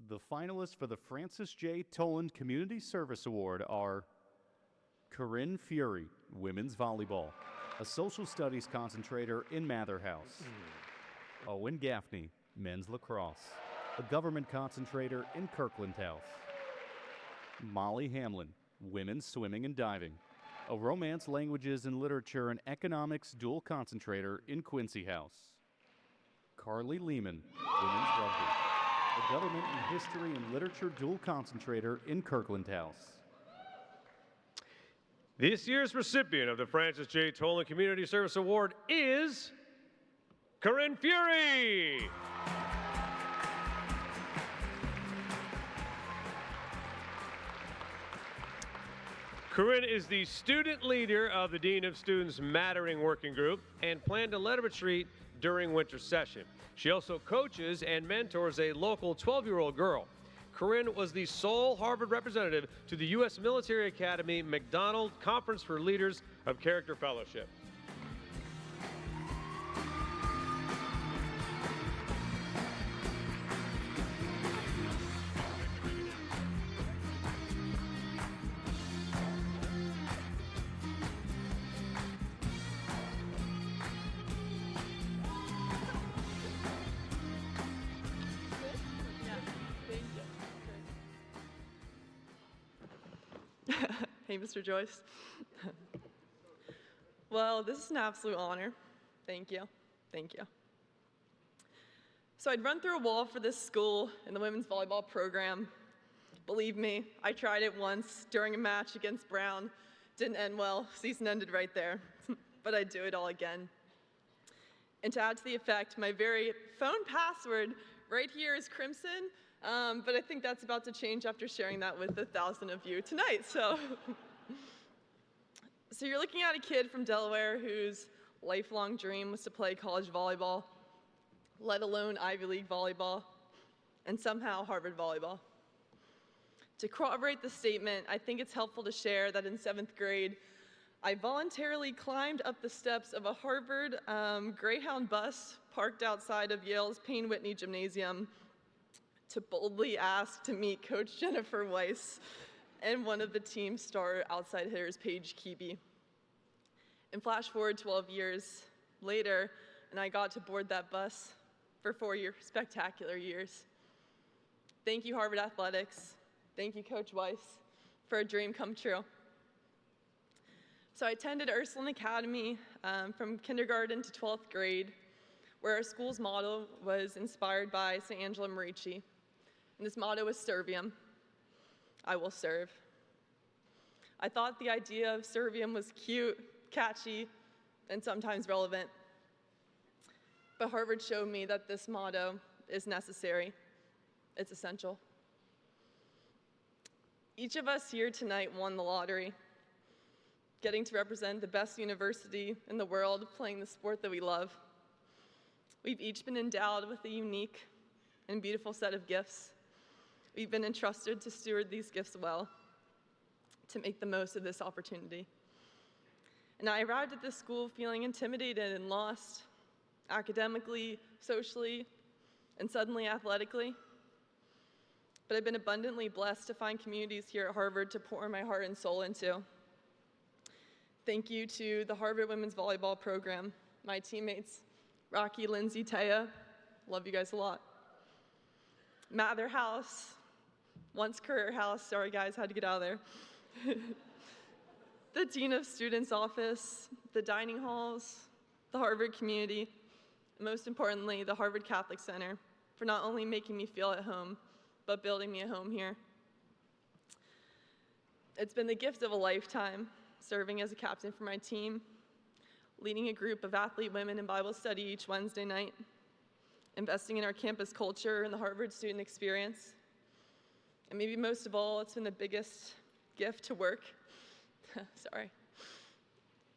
The finalists for the Francis J. Tolan Community Service Award are Corinne Fury, women's volleyball, a social studies concentrator in Mather House. Owen Gaffney, men's lacrosse, a government concentrator in Kirkland House. Molly Hamlin, women's swimming and diving, a romance, languages, and literature and economics dual concentrator in Quincy House. Carly Lehman, women's rugby, a government and history and literature dual concentrator in Kirkland House. This year's recipient of the Francis J. Tolan Community Service Award is Corinne Fury. Corinne is the student leader of the Dean of Students Mattering Working Group and planned a letter retreat during winter session. She also coaches and mentors a local 12-year-old girl. Corinne was the sole Harvard representative to the U.S. Military Academy McDonald Conference for Leaders of Character Fellowship. Hey, Mr. Joyce. Well, this is an absolute honor. Thank you. Thank you. So I'd run through a wall for this school in the women's volleyball program. Believe me, I tried it once during a match against Brown. Didn't end well. Season ended right there. But I'd do it all again. And to add to the effect, my very phone password right here is Crimson. But I think that's about to change after sharing that with 1,000 of you tonight. So you're looking at a kid from Delaware whose lifelong dream was to play college volleyball, let alone Ivy League volleyball, and somehow Harvard volleyball. To corroborate the statement, I think it's helpful to share that in 7th grade, I voluntarily climbed up the steps of a Harvard Greyhound bus parked outside of Yale's Payne Whitney Gymnasium to boldly ask to meet Coach Jennifer Weiss and one of the team's star outside hitters, Paige Keeby. And flash forward 12 years later, and I got to board that bus for 4 spectacular years. Thank you, Harvard Athletics. Thank you, Coach Weiss, for a dream come true. So I attended Ursuline Academy from kindergarten to 12th grade, where our school's motto was inspired by St. Angela Merici. And this motto was Servium, I will serve. I thought the idea of Servium was cute, catchy, and sometimes relevant. But Harvard showed me that this motto is necessary. It's essential. Each of us here tonight won the lottery, getting to represent the best university in the world, playing the sport that we love. We've each been endowed with a unique and beautiful set of gifts. We've been entrusted to steward these gifts well, to make the most of this opportunity. And I arrived at this school feeling intimidated and lost, academically, socially, and suddenly athletically. But I've been abundantly blessed to find communities here at Harvard to pour my heart and soul into. Thank you to the Harvard Women's Volleyball Program, my teammates, Rocky, Lindsay, Taya, love you guys a lot. Mather House, once Career House, sorry guys, had to get out of there. The Dean of Students office, the dining halls, the Harvard community, and most importantly, the Harvard Catholic Center, for not only making me feel at home, but building me a home here. It's been the gift of a lifetime, serving as a captain for my team, leading a group of athlete women in Bible study each Wednesday night, investing in our campus culture and the Harvard student experience. And maybe most of all, it's been the biggest gift to work. Sorry.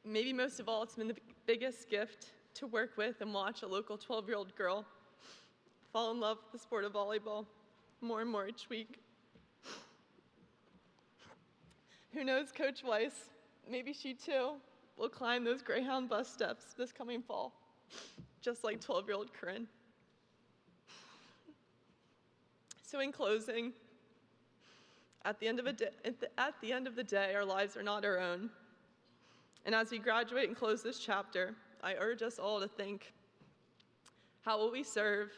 Maybe most of all, it's been the biggest gift to work with and watch a local 12-year-old girl fall in love with the sport of volleyball more and more each week. Who knows, Coach Weiss, maybe she too will climb those Greyhound bus steps this coming fall, just like 12-year-old Corinne. So in closing, at the end of the day, our lives are not our own. And as we graduate and close this chapter, I urge us all to think, how will we serve,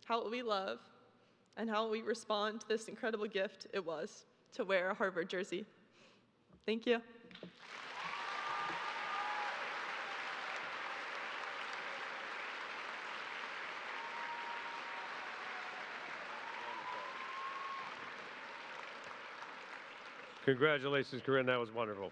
how will we love, and how will we respond to this incredible gift it was to wear a Harvard jersey? Thank you. Congratulations, Corinne, that was wonderful.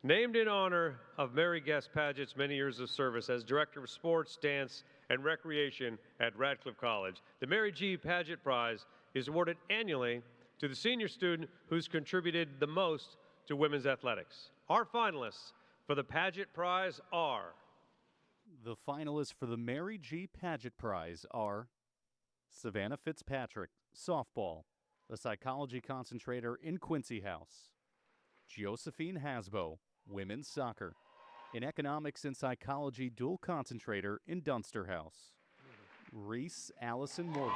Named in honor of Mary Guest Paget's many years of service as Director of Sports, Dance, and Recreation at Radcliffe College, the Mary G. Paget Prize is awarded annually to the senior student who's contributed the most to women's athletics. Our finalists for the Paget Prize are... The finalists for the Mary G. Paget Prize are Savannah Fitzpatrick, softball, the psychology concentrator in Quincy House; Josephine Hasbo, women's soccer, an economics and psychology dual concentrator in Dunster House; Reese Allison Morgan,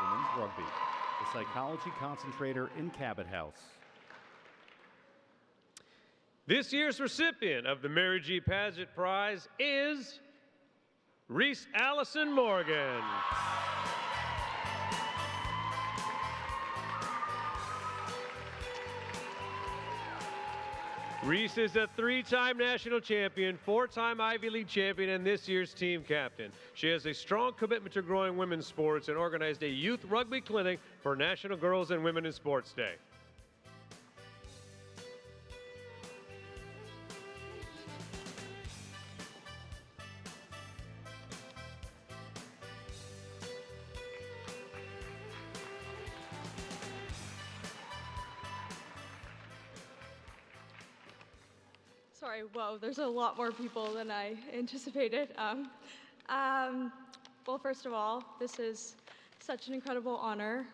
women's rugby, the psychology concentrator in Cabot House. This year's recipient of the Mary G. Paget Prize is Reese Allison Morgan. Reese is a three-time national champion, four-time Ivy League champion, and this year's team captain. She has a strong commitment to growing women's sports and organized a youth rugby clinic for National Girls and Women in Sports Day. Sorry, whoa, there's a lot more people than I anticipated. Well, first of all, this is such an incredible honor.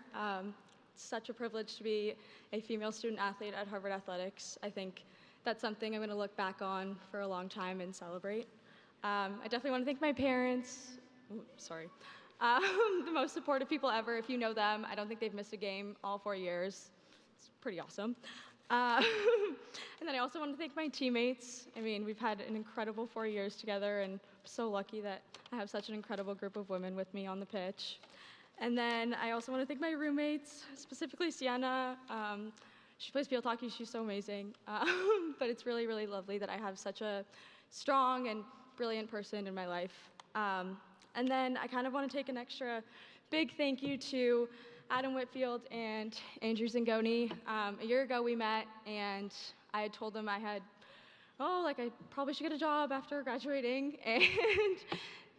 Such a privilege to be a female student athlete at Harvard Athletics. I think that's something I'm going to look back on for a long time and celebrate. I definitely want to thank my parents. Ooh, sorry. The most supportive people ever. If you know them, I don't think they've missed a game all 4 years. It's pretty awesome. And then I also want to thank my teammates. I mean, we've had an incredible 4 years together, and I'm so lucky that I have such an incredible group of women with me on the pitch. And then I also want to thank my roommates, specifically Sienna. She plays field hockey. She's so amazing. But it's really, really lovely that I have such a strong and brilliant person in my life. And then I kind of want to take an extra big thank you to Adam Whitfield and Andrew Zingoni. A year ago we met, and I had told them I had, I probably should get a job after graduating, and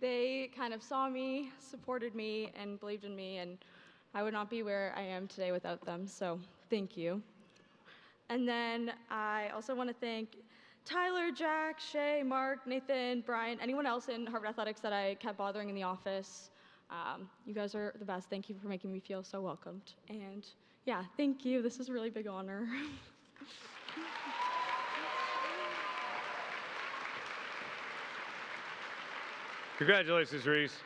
they kind of saw me, supported me, and believed in me, and I would not be where I am today without them, so thank you. And then I also want to thank Tyler, Jack, Shay, Mark, Nathan, Brian, anyone else in Harvard Athletics that I kept bothering in the office. You guys are the best. Thank you for making me feel so welcomed. And yeah, thank you. This is a really big honor. Congratulations, Reese.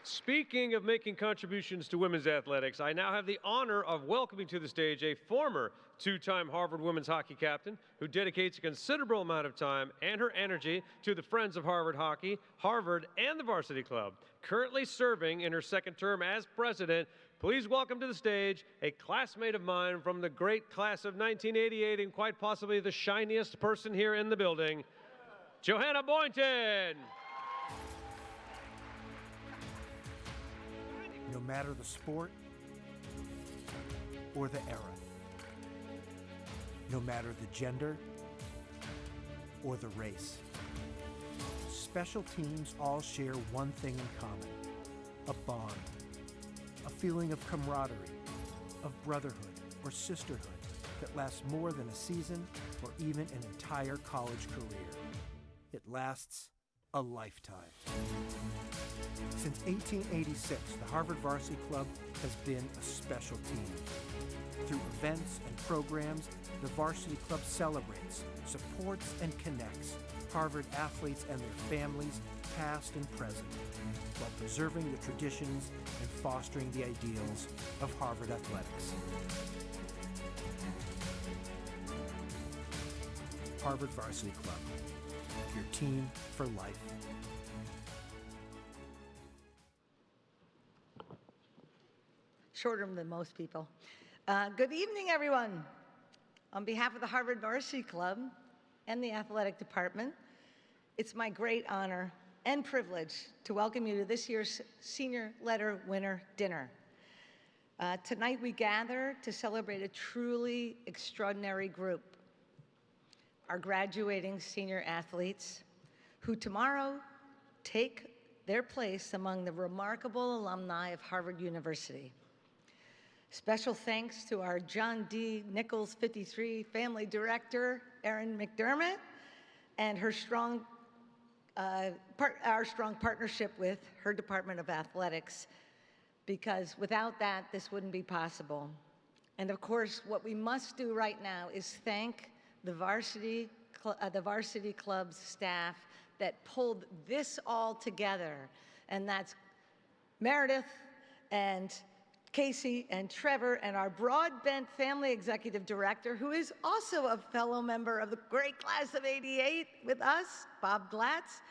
Speaking of making contributions to women's athletics, I now have the honor of welcoming to the stage a former two-time Harvard women's hockey captain who dedicates a considerable amount of time and her energy to the Friends of Harvard Hockey, Harvard, and the Varsity Club. Currently serving in her second term as president, please welcome to the stage a classmate of mine from the great class of 1988 and quite possibly the shiniest person here in the building, Johanna Boynton. No matter the sport or the era, no matter the gender or the race, special teams all share one thing in common: a bond, a feeling of camaraderie, of brotherhood or sisterhood that lasts more than a season or even an entire college career. It lasts a lifetime. Since 1886, the Harvard Varsity Club has been a special team. Through events and programs, the Varsity Club celebrates, supports, and connects Harvard athletes and their families, past and present, while preserving the traditions and fostering the ideals of Harvard athletics. Harvard Varsity Club, your team for life. Shorter than most people. Good evening, everyone. On behalf of the Harvard Varsity Club and the athletic department, it's my great honor and privilege to welcome you to this year's Senior Letter Winner Dinner. Tonight we gather to celebrate a truly extraordinary group, our graduating senior athletes, who tomorrow take their place among the remarkable alumni of Harvard University. Special thanks to our John D. Nichols 53 family director, Erin McDermott, and her our strong partnership with her Department of Athletics, because without that, this wouldn't be possible. And of course, what we must do right now is thank the Varsity Club's staff that pulled this all together. And that's Meredith and Casey and Trevor and our Broadbent Family Executive Director, who is also a fellow member of the great class of '88 with us, Bob Glatz.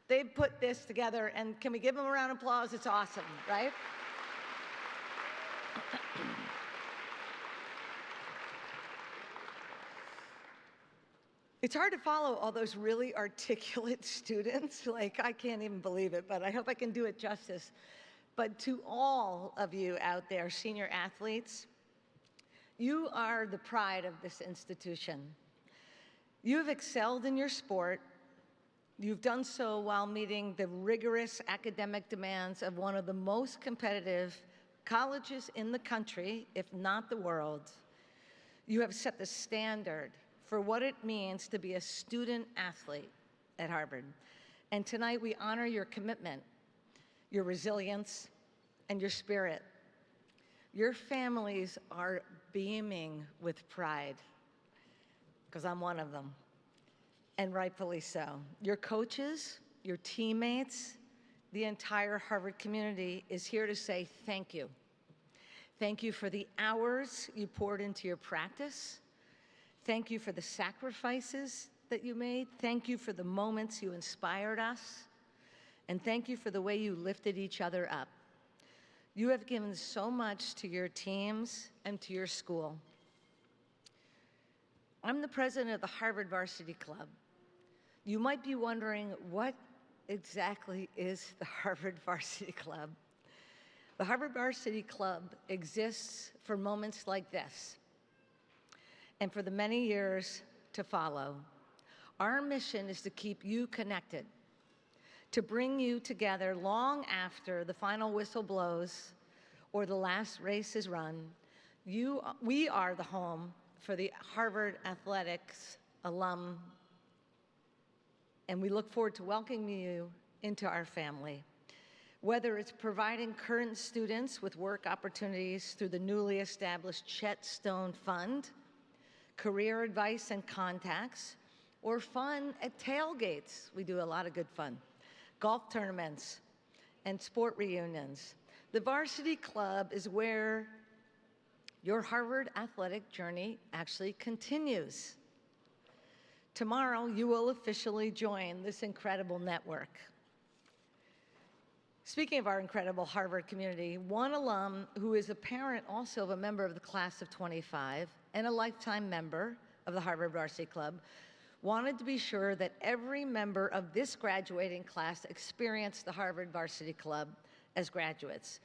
They've put this together, and can we give them a round of applause? It's awesome, right? It's hard to follow all those really articulate students. Like, I can't even believe it, but I hope I can do it justice. But to all of you out there, senior athletes, you are the pride of this institution. You have excelled in your sport. You've done so while meeting the rigorous academic demands of one of the most competitive colleges in the country, if not the world. You have set the standard for what it means to be a student athlete at Harvard. And tonight we honor your commitment, your resilience, and your spirit. Your families are beaming with pride, because I'm one of them, and rightfully so. Your coaches, your teammates, the entire Harvard community is here to say thank you. Thank you for the hours you poured into your practice. Thank you for the sacrifices that you made. Thank you for the moments you inspired us. And thank you for the way you lifted each other up. You have given so much to your teams and to your school. I'm the president of the Harvard Varsity Club. You might be wondering, what exactly is the Harvard Varsity Club? The Harvard Varsity Club exists for moments like this, and for the many years to follow. Our mission is to keep you connected, to bring you together long after the final whistle blows or the last race is run. We are the home for the Harvard Athletics alum, and we look forward to welcoming you into our family. Whether it's providing current students with work opportunities through the newly established Chet Stone Fund, career advice and contacts, or fun at tailgates. We do a lot of good fun. Golf tournaments and sport reunions. The Varsity Club is where your Harvard athletic journey actually continues. Tomorrow, you will officially join this incredible network. Speaking of our incredible Harvard community, one alum who is a parent also of a member of the class of '25 and a lifetime member of the Harvard Varsity Club wanted to be sure that every member of this graduating class experienced the Harvard Varsity Club as graduates.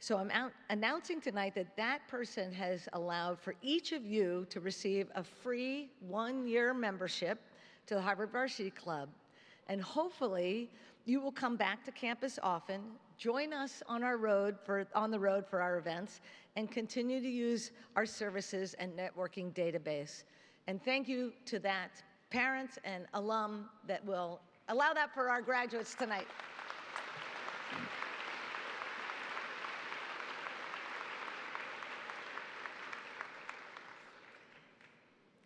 So I'm announcing tonight that that person has allowed for each of you to receive a free one-year membership to the Harvard Varsity Club. And hopefully, you will come back to campus often, join us on the road for our events, and continue to use our services and networking database. And thank you to that parents and alum that will allow that for our graduates tonight.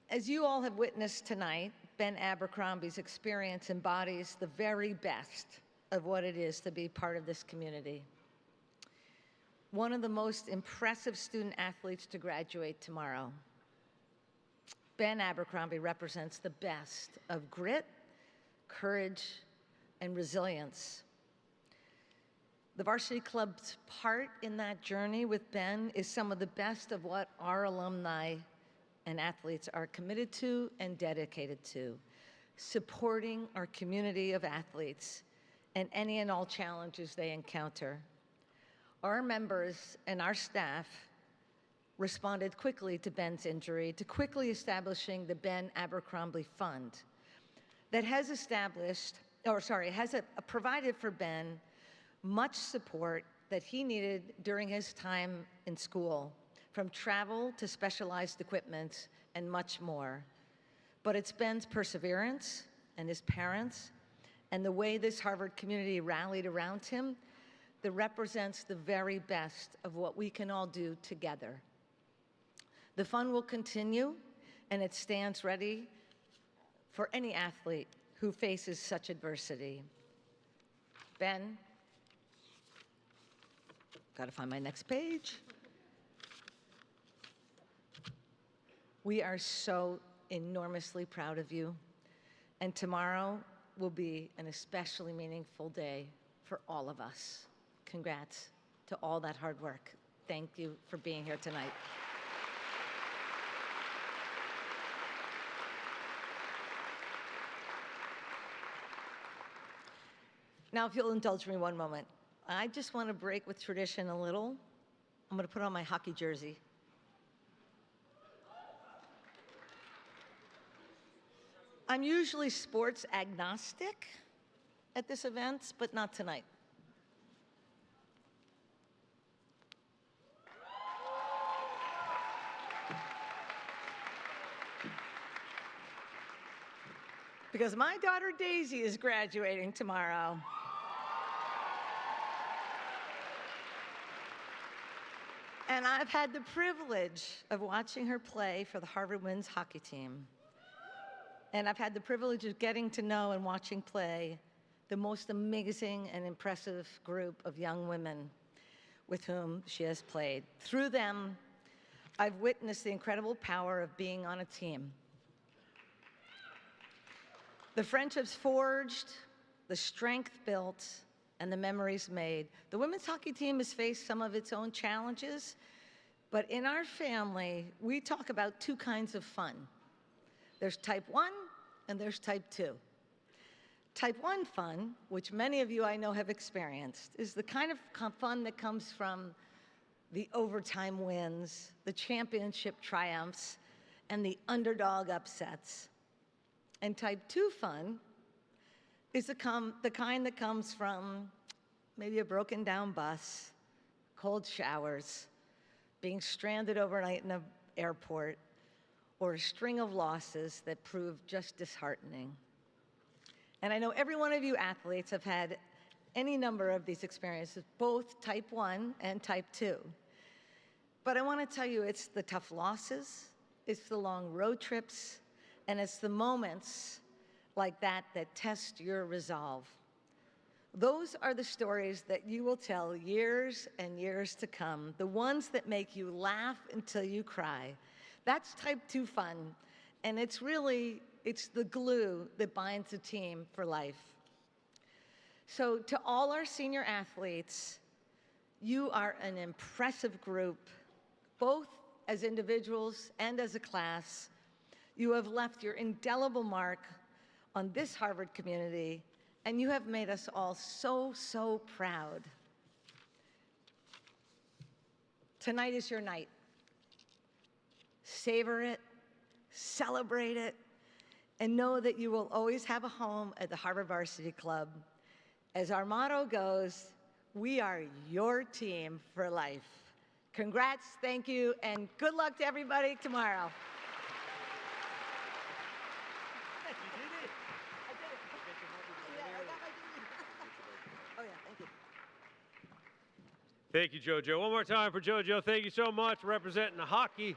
As you all have witnessed tonight, Ben Abercrombie's experience embodies the very best of what it is to be part of this community. One of the most impressive student athletes to graduate tomorrow. Ben Abercrombie represents the best of grit, courage, and resilience. The Varsity Club's part in that journey with Ben is some of the best of what our alumni and athletes are committed to and dedicated to, supporting our community of athletes and any and all challenges they encounter. Our members and our staff responded quickly to Ben's injury, to quickly establishing the Ben Abercrombie Fund that has provided for Ben much support that he needed during his time in school, from travel to specialized equipment and much more. But it's Ben's perseverance and his parents and the way this Harvard community rallied around him that represents the very best of what we can all do together. The fun will continue, and it stands ready for any athlete who faces such adversity. Ben, gotta find my next page. We are so enormously proud of you, and tomorrow will be an especially meaningful day for all of us. Congrats to all that hard work. Thank you for being here tonight. Now, if you'll indulge me one moment, I just want to break with tradition a little. I'm going to put on my hockey jersey. I'm usually sports agnostic at this event, but not tonight. Because my daughter Daisy is graduating tomorrow. And I've had the privilege of watching her play for the Harvard women's hockey team. And I've had the privilege of getting to know and watching play the most amazing and impressive group of young women with whom she has played. Through them, I've witnessed the incredible power of being on a team. The friendships forged, the strength built, and the memories made. The women's hockey team has faced some of its own challenges, but in our family, we talk about two kinds of fun. There's type 1 and there's type 2. Type 1 fun, which many of you I know have experienced, is the kind of fun that comes from the overtime wins, the championship triumphs, and the underdog upsets. And type 2 fun is the kind that comes from maybe a broken down bus, cold showers, being stranded overnight in an airport, or a string of losses that prove just disheartening. And I know every one of you athletes have had any number of these experiences, both type 1 and type 2. But I want to tell you, it's the tough losses, it's the long road trips, and it's the moments like that that test your resolve. Those are the stories that you will tell years and years to come, the ones that make you laugh until you cry. That's type 2 fun, and it's the glue that binds a team for life. So to all our senior athletes, you are an impressive group, both as individuals and as a class. You have left your indelible mark on this Harvard community, and you have made us all so, so proud. Tonight is your night. Savor it, celebrate it, and know that you will always have a home at the Harvard Varsity Club. As our motto goes, we are your team for life. Congrats, thank you, and good luck to everybody tomorrow. Thank you, JoJo. One more time for JoJo. Thank you so much for representing the hockey.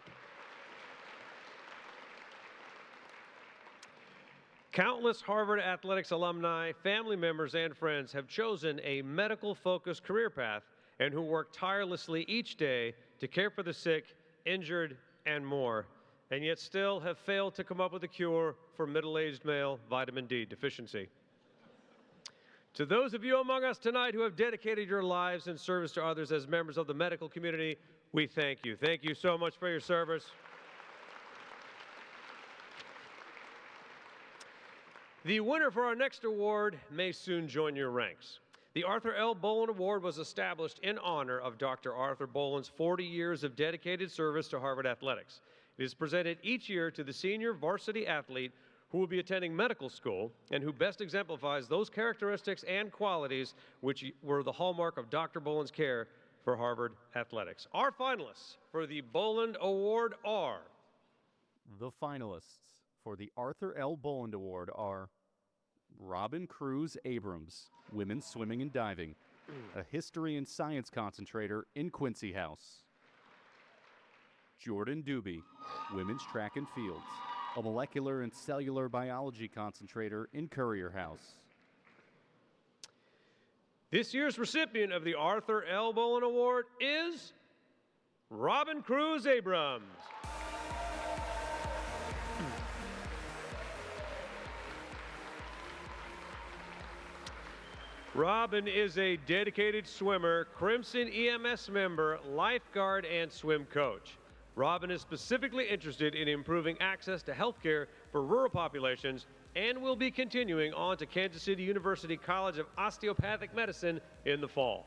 Countless Harvard athletics alumni, family members, and friends have chosen a medical-focused career path and who work tirelessly each day to care for the sick, injured, and more, and yet still have failed to come up with a cure for middle-aged male vitamin D deficiency. To those of you among us tonight who have dedicated your lives in service to others as members of the medical community, we thank you. Thank you so much for your service. The winner for our next award may soon join your ranks. The Arthur L. Bolin Award was established in honor of Dr. Arthur Bolin's 40 years of dedicated service to Harvard athletics. It is presented each year to the senior varsity athlete who will be attending medical school and who best exemplifies those characteristics and qualities which were the hallmark of Dr. Boland's care for Harvard athletics. Our finalists for the Boland Award are... The finalists for the Arthur L. Boland Award are Robin Cruz Abrams, Women's Swimming and Diving, a History and Science concentrator in Quincy House. Jordan Doobie, Women's Track and Fields, a Molecular and Cellular Biology concentrator in Courier House. This year's recipient of the Arthur L. Boland Award is Robin Cruz Abrams. Robin is a dedicated swimmer, Crimson EMS member, lifeguard, and swim coach. Robin is specifically interested in improving access to health care for rural populations and will be continuing on to Kansas City University College of Osteopathic Medicine in the fall.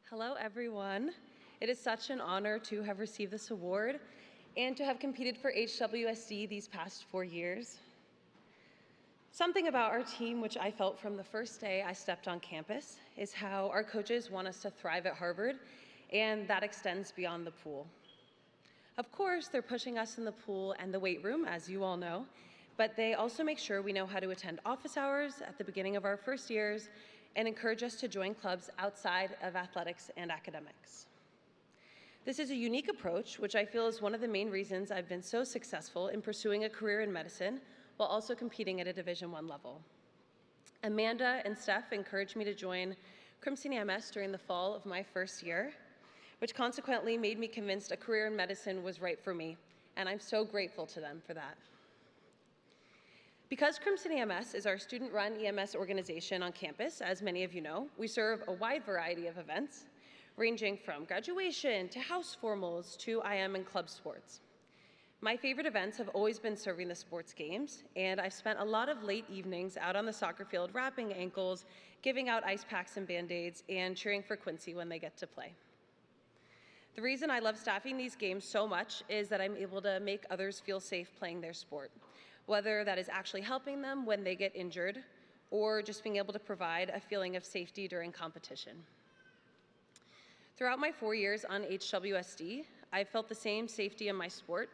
Hello, everyone. It is such an honor to have received this award and to have competed for HWSD these past 4 years. Something about our team, which I felt from the first day I stepped on campus, is how our coaches want us to thrive at Harvard, and that extends beyond the pool. Of course, they're pushing us in the pool and the weight room, as you all know, but they also make sure we know how to attend office hours at the beginning of our first years and encourage us to join clubs outside of athletics and academics. This is a unique approach, which I feel is one of the main reasons I've been so successful in pursuing a career in medicine while also competing at a Division I level. Amanda and Steph encouraged me to join Crimson EMS during the fall of my first year, which consequently made me convinced a career in medicine was right for me, and I'm so grateful to them for that. Because Crimson EMS is our student-run EMS organization on campus, as many of you know, we serve a wide variety of events, ranging from graduation to house formals to IM and club sports. My favorite events have always been serving the sports games, and I've spent a lot of late evenings out on the soccer field wrapping ankles, giving out ice packs and Band-Aids, and cheering for Quincy when they get to play. The reason I love staffing these games so much is that I'm able to make others feel safe playing their sport, whether that is actually helping them when they get injured or just being able to provide a feeling of safety during competition. Throughout my 4 years on HWSD, I've felt the same safety in my sport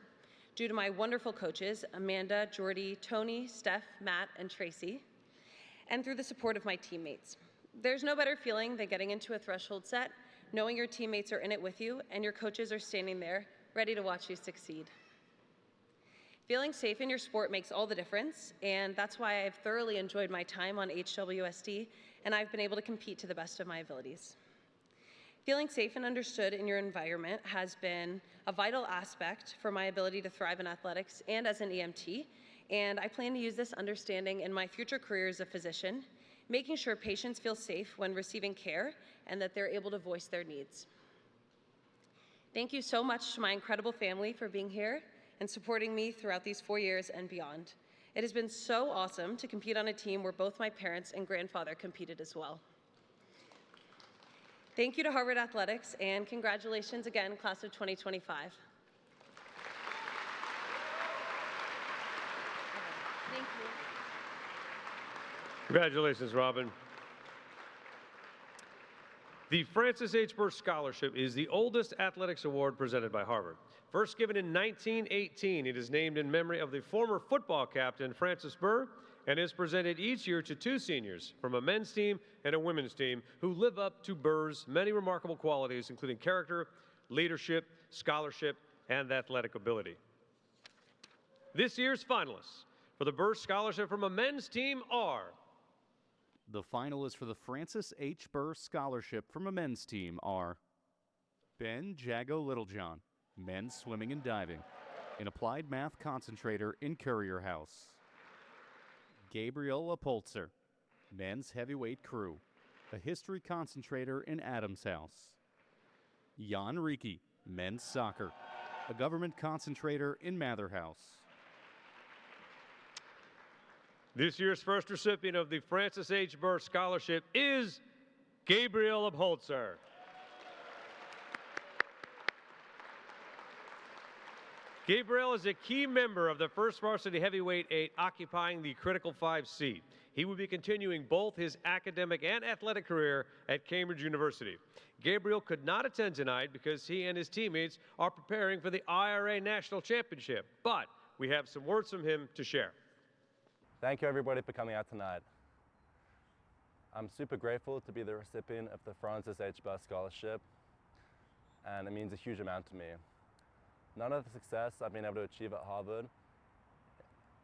due to my wonderful coaches, Amanda, Jordy, Tony, Steph, Matt, and Tracy, and through the support of my teammates. There's no better feeling than getting into a threshold set, knowing your teammates are in it with you and your coaches are standing there, ready to watch you succeed. Feeling safe in your sport makes all the difference, and that's why I've thoroughly enjoyed my time on HWSD, and I've been able to compete to the best of my abilities. Feeling safe and understood in your environment has been a vital aspect for my ability to thrive in athletics and as an EMT, and I plan to use this understanding in my future career as a physician, making sure patients feel safe when receiving care and that they're able to voice their needs. Thank you so much to my incredible family for being here and supporting me throughout these 4 years and beyond. It has been so awesome to compete on a team where both my parents and grandfather competed as well. Thank you to Harvard Athletics, and congratulations again, class of 2025. Thank you. Congratulations, Robin. The Francis H. Burr Scholarship is the oldest athletics award presented by Harvard. First given in 1918, it is named in memory of the former football captain, Francis Burr, and is presented each year to 2 seniors from a men's team and a women's team who live up to Burr's many remarkable qualities, including character, leadership, scholarship, and athletic ability. This year's finalists for the Burr Scholarship from a men's team are. The finalists for the Francis H. Burr Scholarship from a men's team are Ben Jago Littlejohn, men's swimming and diving, an applied math concentrator in Courier House. Gabriel Apolzer, men's heavyweight crew, a history concentrator in Adams House. Jan Riki, men's soccer, a government concentrator in Mather House. This year's first recipient of the Francis H. Burr Scholarship is Gabriel Apolzer. Gabriel is a key member of the first varsity heavyweight 8 occupying the critical 5 seat. He will be continuing both his academic and athletic career at Cambridge University. Gabriel could not attend tonight because he and his teammates are preparing for the IRA National Championship, but we have some words from him to share. Thank you everybody for coming out tonight. I'm super grateful to be the recipient of the Francis H. Burr Scholarship, and it means a huge amount to me. None of the success I've been able to achieve at Harvard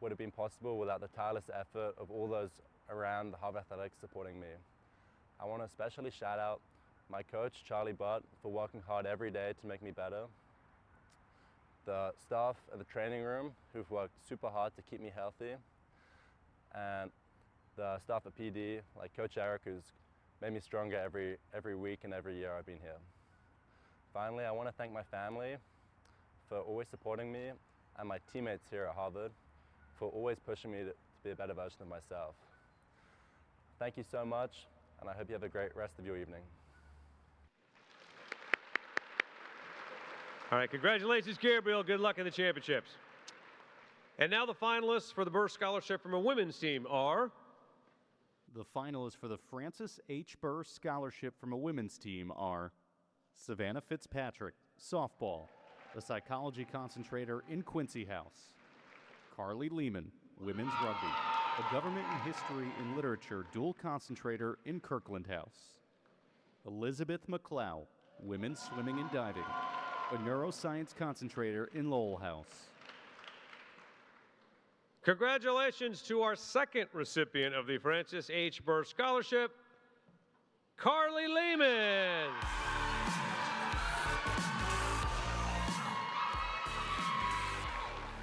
would have been possible without the tireless effort of all those around the Harvard Athletics supporting me. I want to especially shout out my coach, Charlie Butt, for working hard every day to make me better. The staff at the training room who've worked super hard to keep me healthy. And the staff at PD, like Coach Eric, who's made me stronger every week and every year I've been here. Finally, I want to thank my family for always supporting me, and my teammates here at Harvard for always pushing me to be a better version of myself. Thank you so much, and I hope you have a great rest of your evening. All right, congratulations, Gabriel. Good luck in the championships. And now the finalists for the Burr Scholarship from a women's team are. The finalists for the Francis H. Burr Scholarship from a women's team are Savannah Fitzpatrick, softball, a psychology concentrator in Quincy House. Carly Lehman, women's rugby, a government and history and literature dual concentrator in Kirkland House. Elizabeth McLeod, women's swimming and diving, a neuroscience concentrator in Lowell House. Congratulations to our second recipient of the Francis H. Burr Scholarship, Carly Lehman.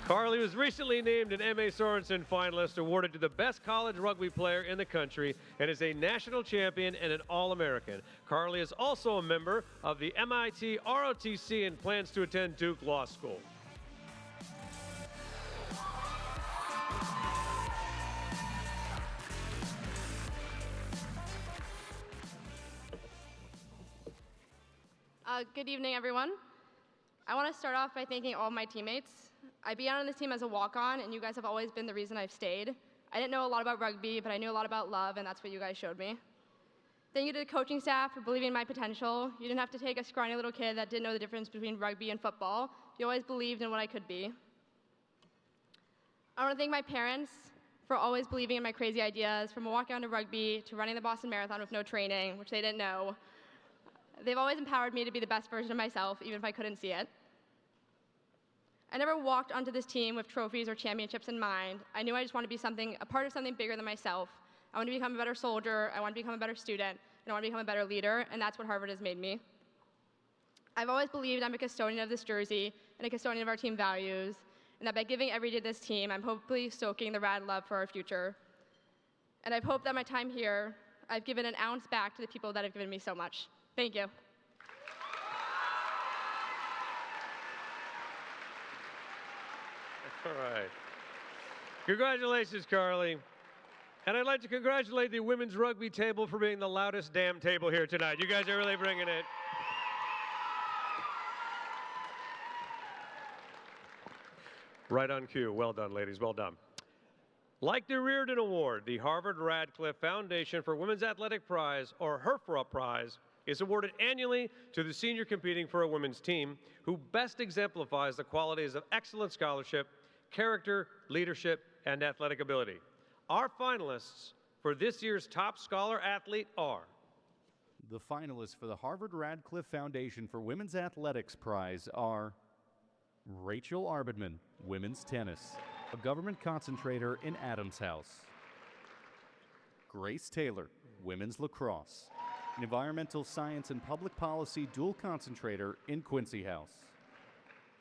Carly was recently named an M.A. Sorensen finalist awarded to the best college rugby player in the country and is a national champion and an All-American. Carly is also a member of the MIT ROTC and plans to attend Duke Law School. Good evening, everyone. I want to start off by thanking all of my teammates. I began on this team as a walk-on, and you guys have always been the reason I've stayed. I didn't know a lot about rugby, but I knew a lot about love, and that's what you guys showed me. Thank you to the coaching staff for believing in my potential. You didn't have to take a scrawny little kid that didn't know the difference between rugby and football. You always believed in what I could be. I want to thank my parents for always believing in my crazy ideas, from walking on to rugby to running the Boston Marathon with no training, which they didn't know. They've always empowered me to be the best version of myself, even if I couldn't see it. I never walked onto this team with trophies or championships in mind. I knew I just wanted to be a part of something bigger than myself. I want to become a better soldier, I want to become a better student, and I want to become a better leader, and that's what Harvard has made me. I've always believed I'm a custodian of this jersey and a custodian of our team values, and that by giving every day to this team, I'm hopefully stoking the rad love for our future. And I've hoped that my time here, I've given an ounce back to the people that have given me so much. Thank you. All right. Congratulations, Carly. And I'd like to congratulate the women's rugby table for being the loudest damn table here tonight. You guys are really bringing it. Right on cue. Well done, ladies. Well done. Like the Reardon Award, the Harvard Radcliffe Foundation for Women's Athletic Prize, or HERFRA Prize, is awarded annually to the senior competing for a women's team who best exemplifies the qualities of excellent scholarship, character, leadership, and athletic ability. Our finalists for this year's top scholar athlete are. The finalists for the Harvard Radcliffe Foundation for Women's Athletics Prize are Rachel Arbidman, women's tennis, a government concentrator in Adams House. Grace Taylor, women's lacrosse, an environmental science and public policy dual concentrator in Quincy House.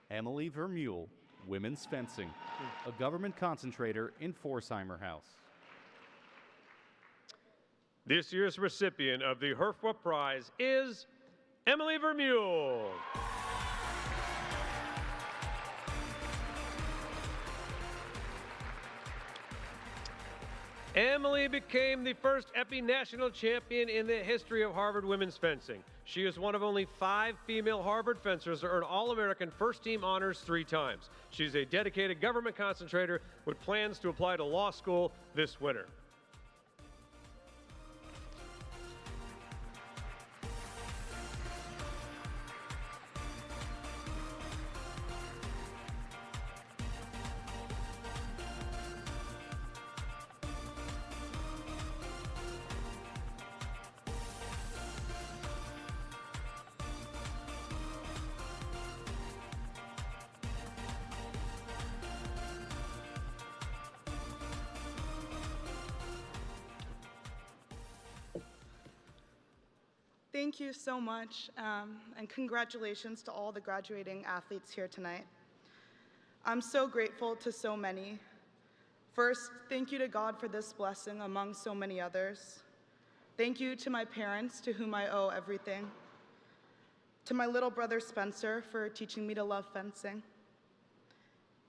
Emily Vermeulen, women's fencing, a government concentrator in Forsheimer House. This year's recipient of the Herfwa Prize is Emily Vermeulen. Emily became the first Epi national champion in the history of Harvard women's fencing. She is one of only 5 female Harvard fencers to earn All-American first-team honors 3 times. She's a dedicated government concentrator with plans to apply to law school this winter. Thank you so much, and congratulations to all the graduating athletes here tonight. I'm so grateful to so many. First, thank you to God for this blessing among so many others. Thank you to my parents, to whom I owe everything. To my little brother Spencer for teaching me to love fencing.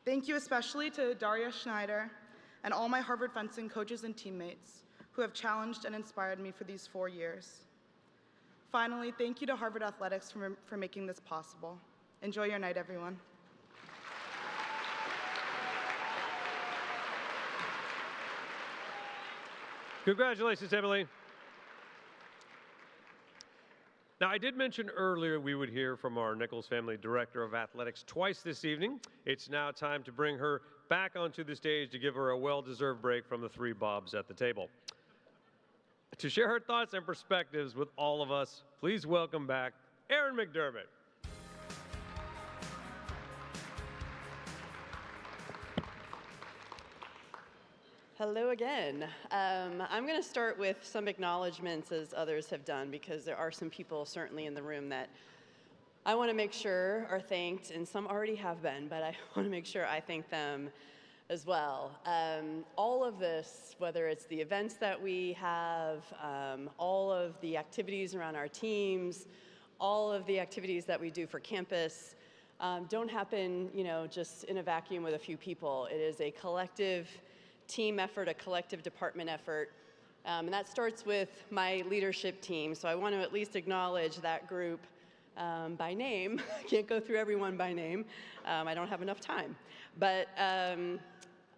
Thank you especially to Daria Schneider and all my Harvard fencing coaches and teammates who have challenged and inspired me for these 4 years. Finally, thank you to Harvard Athletics for making this possible. Enjoy your night, everyone. Congratulations, Emily. Now, I did mention earlier we would hear from our Nichols Family Director of Athletics twice this evening. It's now time to bring her back onto the stage to give her a well-deserved break from the 3 Bobs at the table. To share her thoughts and perspectives with all of us, please welcome back Erin McDermott. Hello again. I'm going to start with some acknowledgments as others have done, because there are some people certainly in the room that I want to make sure are thanked, and some already have been, but I want to make sure I thank them as well. All of this, whether it's the events that we have, all of the activities around our teams, all of the activities that we do for campus, don't happen, just in a vacuum with a few people. It is a collective team effort, a collective department effort, and that starts with my leadership team. So I want to at least acknowledge that group by name. I can't go through everyone by name. I don't have enough time. But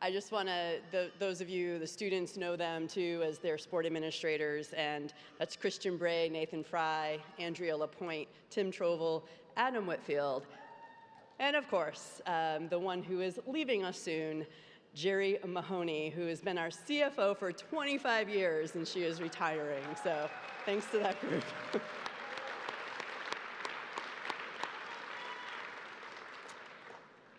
I just want to, those of you, the students, know them too as their sport administrators, and that's Christian Bray, Nathan Fry, Andrea LaPointe, Tim Trovel, Adam Whitfield, and of course, the one who is leaving us soon, Jerry Mahoney, who has been our CFO for 25 years, and she is retiring. So thanks to that group.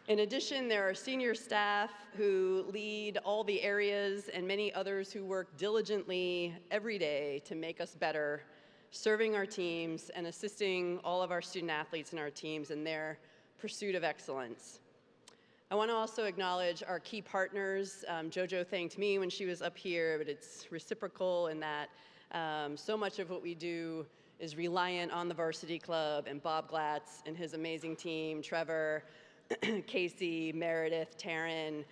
In addition, there are senior staff who lead all the areas and many others who work diligently every day to make us better, serving our teams and assisting all of our student athletes in our teams in their pursuit of excellence. I want to also acknowledge our key partners. JoJo thanked me when she was up here, but it's reciprocal in that so much of what we do is reliant on the Varsity Club and Bob Glatz and his amazing team, Trevor, Casey, Meredith, Taryn.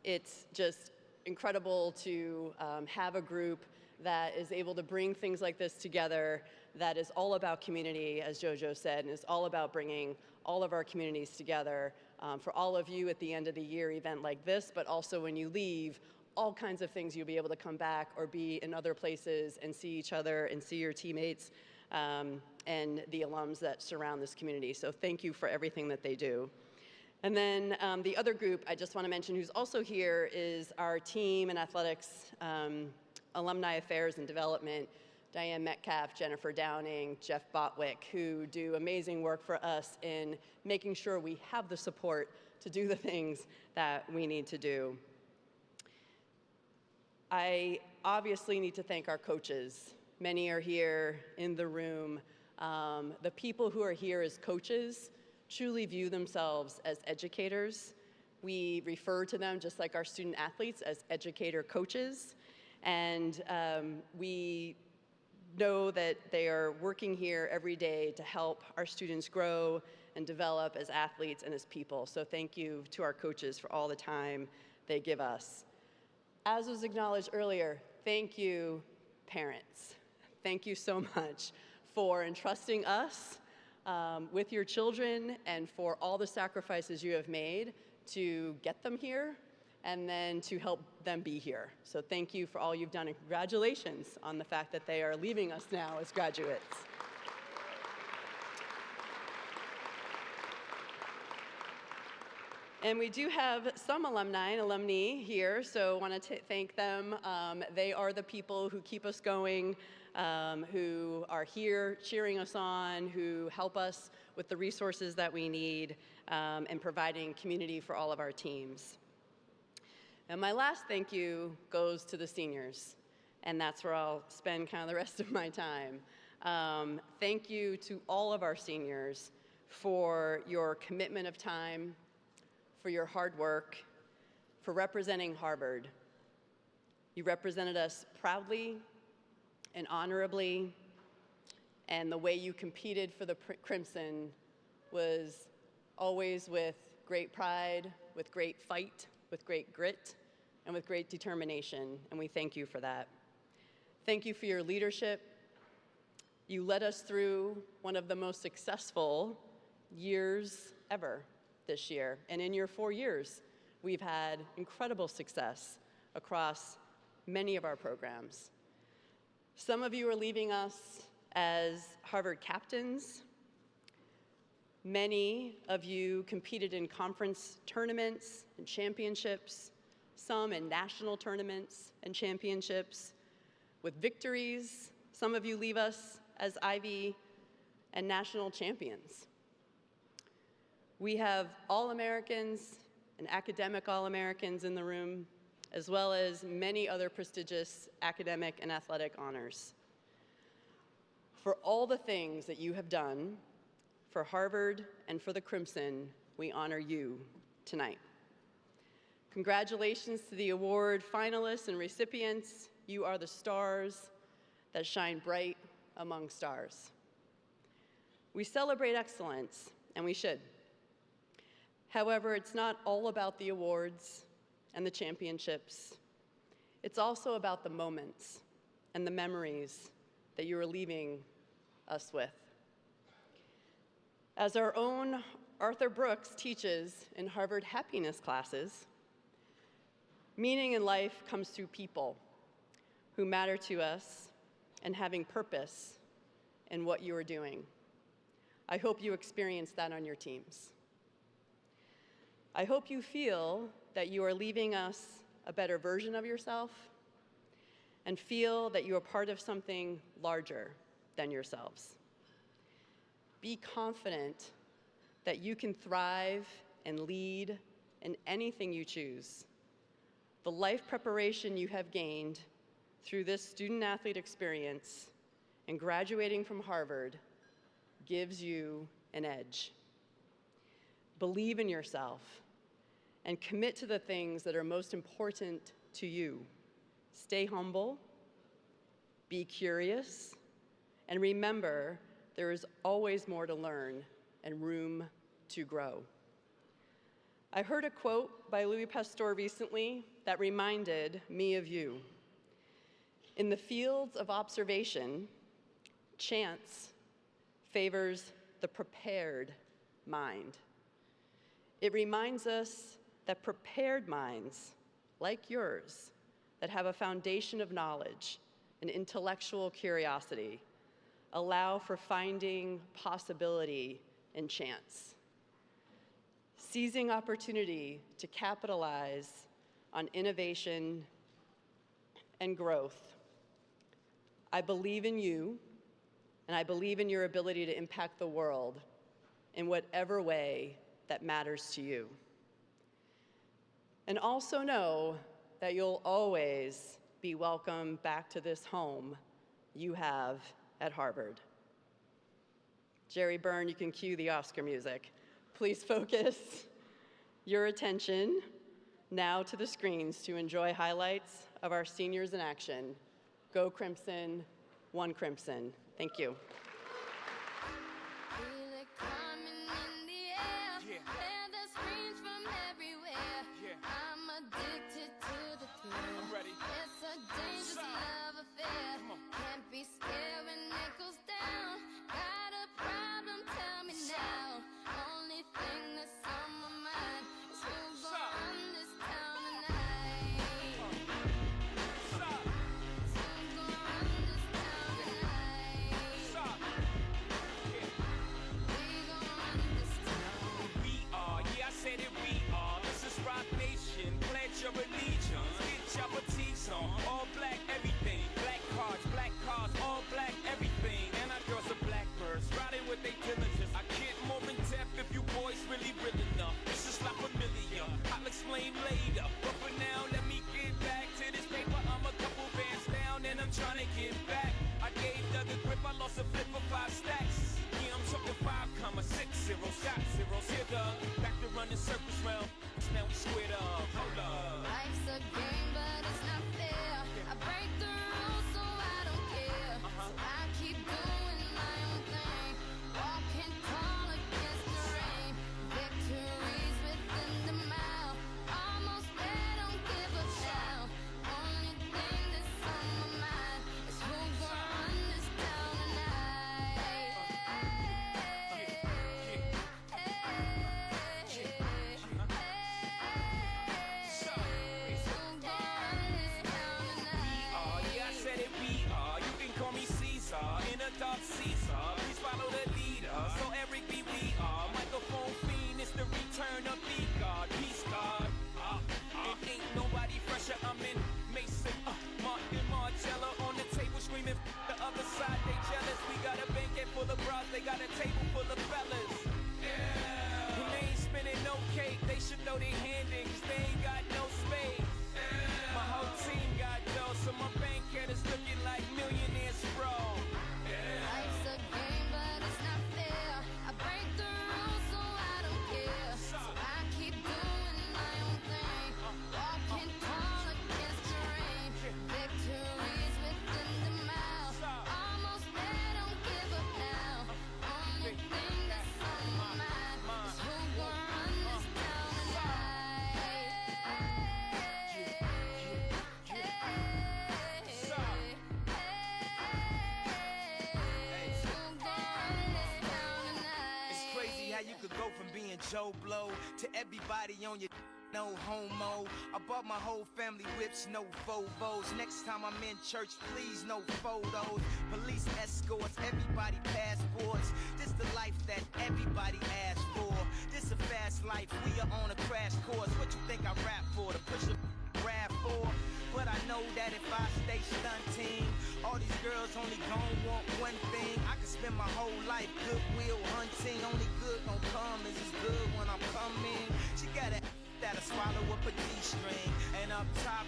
It's just incredible to have a group that is able to bring things like this together, that is all about community, as JoJo said, and is all about bringing all of our communities together for all of you at the end of the year event like this, but also when you leave, all kinds of things you'll be able to come back or be in other places and see each other and see your teammates and the alums that surround this community. So thank you for everything that they do. And then the other group I just want to mention who's also here is our team and athletics, alumni affairs and development, Diane Metcalf, Jennifer Downing, Jeff Botwick, who do amazing work for us in making sure we have the support to do the things that we need to do. I obviously need to thank our coaches. Many are here in the room. The people who are here as coaches truly view themselves as educators. We refer to them, just like our student athletes, as educator coaches. And we know that they are working here every day to help our students grow and develop as athletes and as people. So thank you to our coaches for all the time they give us. As was acknowledged earlier, thank you, parents. Thank you so much for entrusting us with your children and for all the sacrifices you have made to get them here and then to help them be here. So thank you for all you've done, and congratulations on the fact that they are leaving us now as graduates. And we do have some alumni and alumni here, so I want to thank them. They are the people who keep us going, who are here cheering us on, who help us with the resources that we need, and providing community for all of our teams. And my last thank you goes to the seniors, and that's where I'll spend kind of the rest of my time. Thank you to all of our seniors for your commitment of time, for your hard work, for representing Harvard. You represented us proudly and honorably, and the way you competed for the Crimson was always with great pride, with great fight, with great grit, and with great determination, and we thank you for that. Thank you for your leadership. You led us through one of the most successful years ever this year, and in your 4 years, we've had incredible success across many of our programs. Some of you are leaving us as Harvard captains. Many of you competed in conference tournaments and championships, some in national tournaments and championships with victories. Some of you leave us as Ivy and national champions. We have All-Americans and academic All-Americans in the room, as well as many other prestigious academic and athletic honors. For all the things that you have done for Harvard and for the Crimson, we honor you tonight. Congratulations to the award finalists and recipients. You are the stars that shine bright among stars. We celebrate excellence, and we should. However, it's not all about the awards and the championships. It's also about the moments and the memories that you are leaving us with. As our own Arthur Brooks teaches in Harvard happiness classes, meaning in life comes through people who matter to us and having purpose in what you are doing. I hope you experience that on your teams. I hope you feel that you are leaving us a better version of yourself and feel that you are part of something larger than yourselves. Be confident that you can thrive and lead in anything you choose. The life preparation you have gained through this student-athlete experience and graduating from Harvard gives you an edge. Believe in yourself and commit to the things that are most important to you. Stay humble, be curious, and remember there is always more to learn and room to grow. I heard a quote by Louis Pasteur recently that reminded me of you. In the fields of observation, chance favors the prepared mind. It reminds us that prepared minds, like yours, that have a foundation of knowledge and intellectual curiosity, allow for finding possibility and chance. Seizing opportunity to capitalize on innovation and growth. I believe in you, and I believe in your ability to impact the world in whatever way that matters to you. And also know that you'll always be welcome back to this home you have at Harvard. Jerry Byrne, you can cue the Oscar music. Please focus your attention now to the screens to enjoy highlights of our seniors in action. Go Crimson, one Crimson. Thank you. Feel it coming in the air. Hear the screams from everywhere. I'm addicted to the thrill. I'm ready. It's a dangerous love affair. Can't be scared when it goes down. Got a problem? Tell me now. Only thing that's on my mind is who's gonna run this town tonight. Who's gonna run this town tonight? We are, yeah, I said it, we are. This is Rock Nation, pledge your allegiance. Get your fatigues on, all black everything. Black cars, all black everything. And our girls are blackbirds, riding with their diligence. I get more in depth if you boys really real enough. This is not familiar, I'll explain later. But for now, let me get back to this paper. I'm a couple bands down and I'm trying to get back. I gave Doug a grip, I lost a flip for 5 stacks. Yeah, I'm talking 5,60, shot zeros. Here, Doug, back to running circles round. Now we squared up, hold up. Life's a game, but it's not fair. I break the rules, so I don't care. So I keep doing my own thing, walking tall against the rain. Victories within the mile, almost there, don't give up now. Only thing that's on my mind is who's gonna run this town tonight. Dark Caesar, please follow the leader. So Eric B. we are microphone fiend. It's the return of the God, peace God. It ain't nobody fresher. I'm in Mason, Martin Margiela on the table screaming. The other side they jealous. We got a banquet full of bras. They got a table full of fellas. Yeah. When they ain't spinning no cake, they should know they handing 'cause they ain't got no space. My whole team got dough, so my bank account is looking like millionaires, bro. Life's a game, but it's not fair. I break the rules, so I don't care. So I keep doing my own thing, walking tall against the rain. Victories within the mile, almost there, don't give up now. Only thing that's on my mind is who's gonna run this town tonight. It's crazy how you could go from being Joe Blow to everybody on your no homo. I bought my whole family whips, no Vovos. Next time I'm in church, please no photos. Police escorts, everybody passports. This the life that everybody asks for. This a fast life, we are on a crash course. What you think I rap for? To push a rap for? But I know that if I stay stunting, all these girls only gon' want one thing. I could spend my whole life goodwill hunting. Only good gon' come is as good when I'm coming. She got a that'll swallow up a D-string. And up top,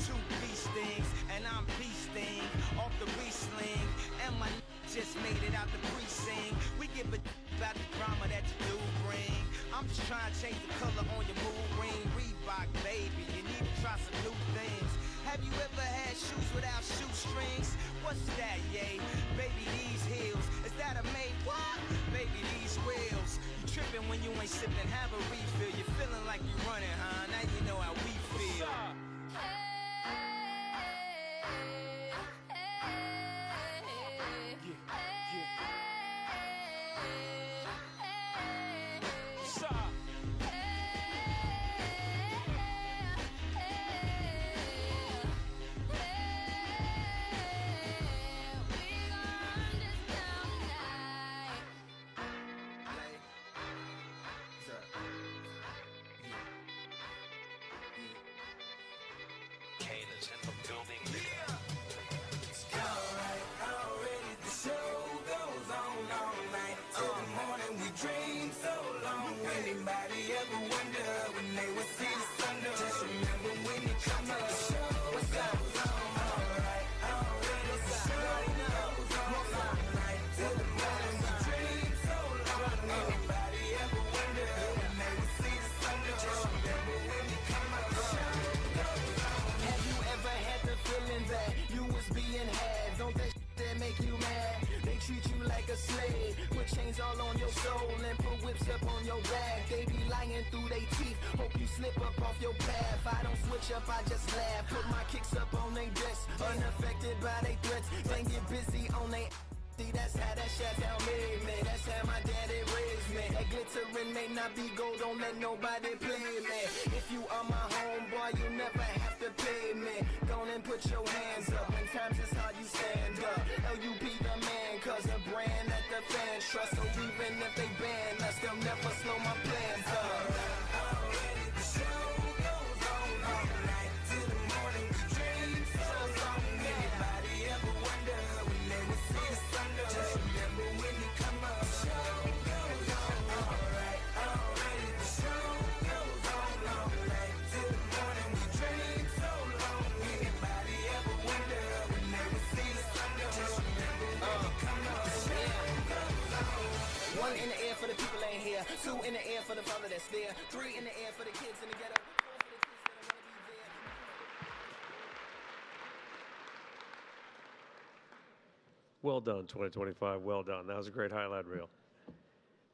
2 beast things. And I'm beasting off the re-sling. And my just made it out the precinct. We give a about the drama that you do bring. I'm just trying to change the color on your mood ring. Reebok, baby, you need to try some new things. Have you ever had shoes without shoestrings? What's that, yay? Baby, these heels, is that a made what? Baby, these wheels. You tripping when you ain't sipping, have a refill. You feeling like you running, huh? Now you know how we feel. slip up off your path. I don't switch up, I just laugh. Put my kicks up on they desk, unaffected by they threats. Then get busy on they. See, that's how that shit down made me. That's how my daddy raised me. That glittering may not be gold, don't let nobody play me. If you are my homeboy, you never have to pay me. Go on and put your hands up. When times is hard, you stand up. LUB the man, cause a brand that the fans trust. So even if they ban us, they'll never slow my plans up. One in the air for the people ain't here. Two in the air for the father that's there. Three in the air for the kids in the ghetto. Well done, 2025. Well done. That was a great highlight reel.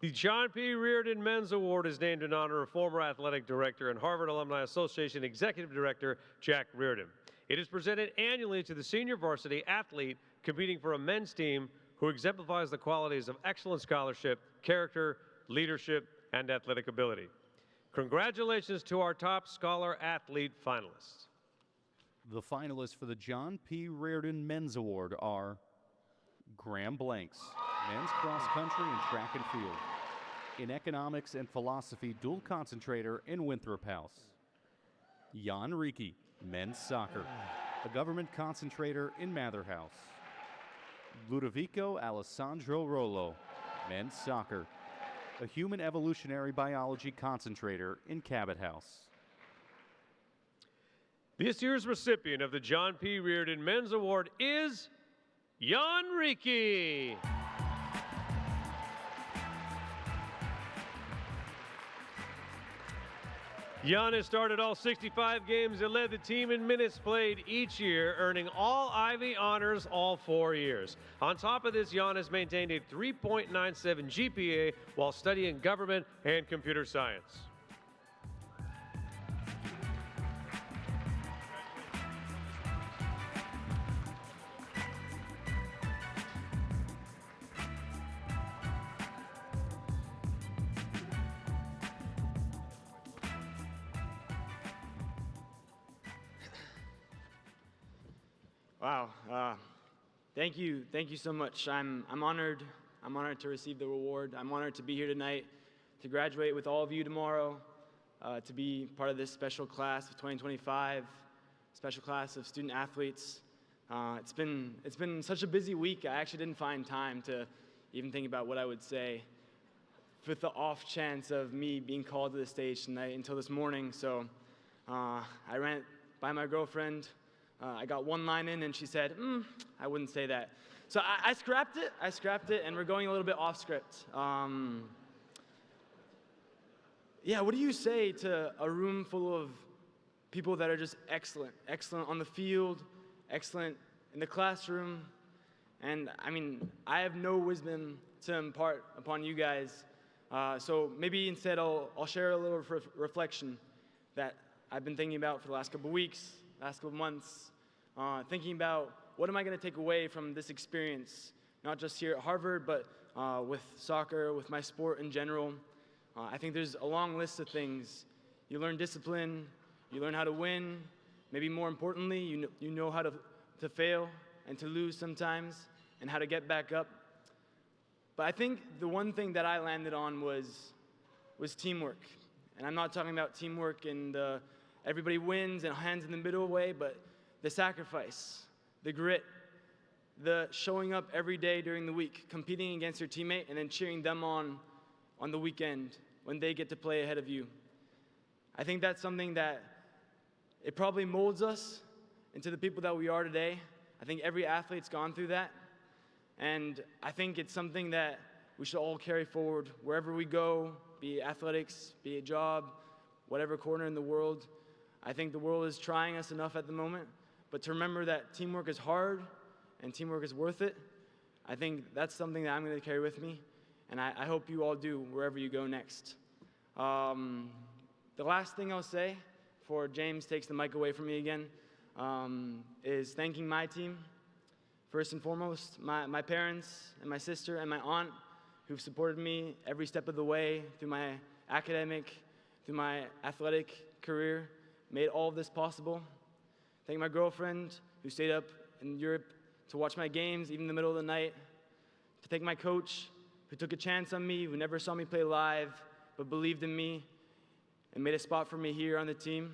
The John P. Reardon Men's Award is named in honor of former athletic director and Harvard Alumni Association Executive Director Jack Reardon. It is presented annually to the senior varsity athlete competing for a men's team who exemplifies the qualities of excellent scholarship, character, leadership, and athletic ability. Congratulations to our top scholar athlete finalists. The finalists for the John P. Reardon Men's Award are Graham Blanks, men's cross country and track and field. In economics and philosophy, dual concentrator in Winthrop House. Jan Riki, men's soccer, a government concentrator in Mather House. Ludovico Alessandro Rollo, men's soccer, a human evolutionary biology concentrator in Cabot House. This year's recipient of the John P. Reardon Men's Award is Jan Riki. Jan has started all 65 games and led the team in minutes played each year, earning all Ivy honors all 4 years. On top of this, Jan has maintained a 3.97 GPA while studying government and computer science. Wow, thank you so much. I'm honored to receive the award. I'm honored to be here tonight, to graduate with all of you tomorrow, to be part of this special class of 2025, special class of student athletes. It's been such a busy week. I actually didn't find time to even think about what I would say with the off chance of me being called to the stage tonight until this morning. So I ran it by my girlfriend. I got one line in and she said, I wouldn't say that. So I scrapped it, and we're going a little bit off script. Yeah, what do you say to a room full of people that are just excellent on the field, excellent in the classroom? And I mean, I have no wisdom to impart upon you guys. So maybe instead I'll share a little reflection that I've been thinking about for the last couple weeks, last couple months, thinking about what am I going to take away from this experience, not just here at Harvard, but with soccer, with my sport in general. I think there's a long list of things. You learn discipline, you learn how to win, maybe more importantly, you know how to fail and to lose sometimes, and how to get back up. But I think the one thing that I landed on was teamwork. And I'm not talking about teamwork in the everybody wins and hands in the middle way, but the sacrifice, the grit, the showing up every day during the week, competing against your teammate and then cheering them on the weekend when they get to play ahead of you. I think that's something that it probably molds us into the people that we are today. I think every athlete's gone through that. And I think it's something that we should all carry forward wherever we go, be it athletics, be it job, whatever corner in the world. I think the world is trying us enough at the moment, but to remember that teamwork is hard and teamwork is worth it, I think that's something that I'm going to carry with me, and I hope you all do wherever you go next. The The last thing I'll say before James takes the mic away from me again is thanking my team. First and foremost, my parents and my sister and my aunt who've supported me every step of the way through my academic, through my athletic career, made all of this possible. Thank my girlfriend who stayed up in Europe to watch my games even in the middle of the night. To thank my coach who took a chance on me, who never saw me play live, but believed in me and made a spot for me here on the team.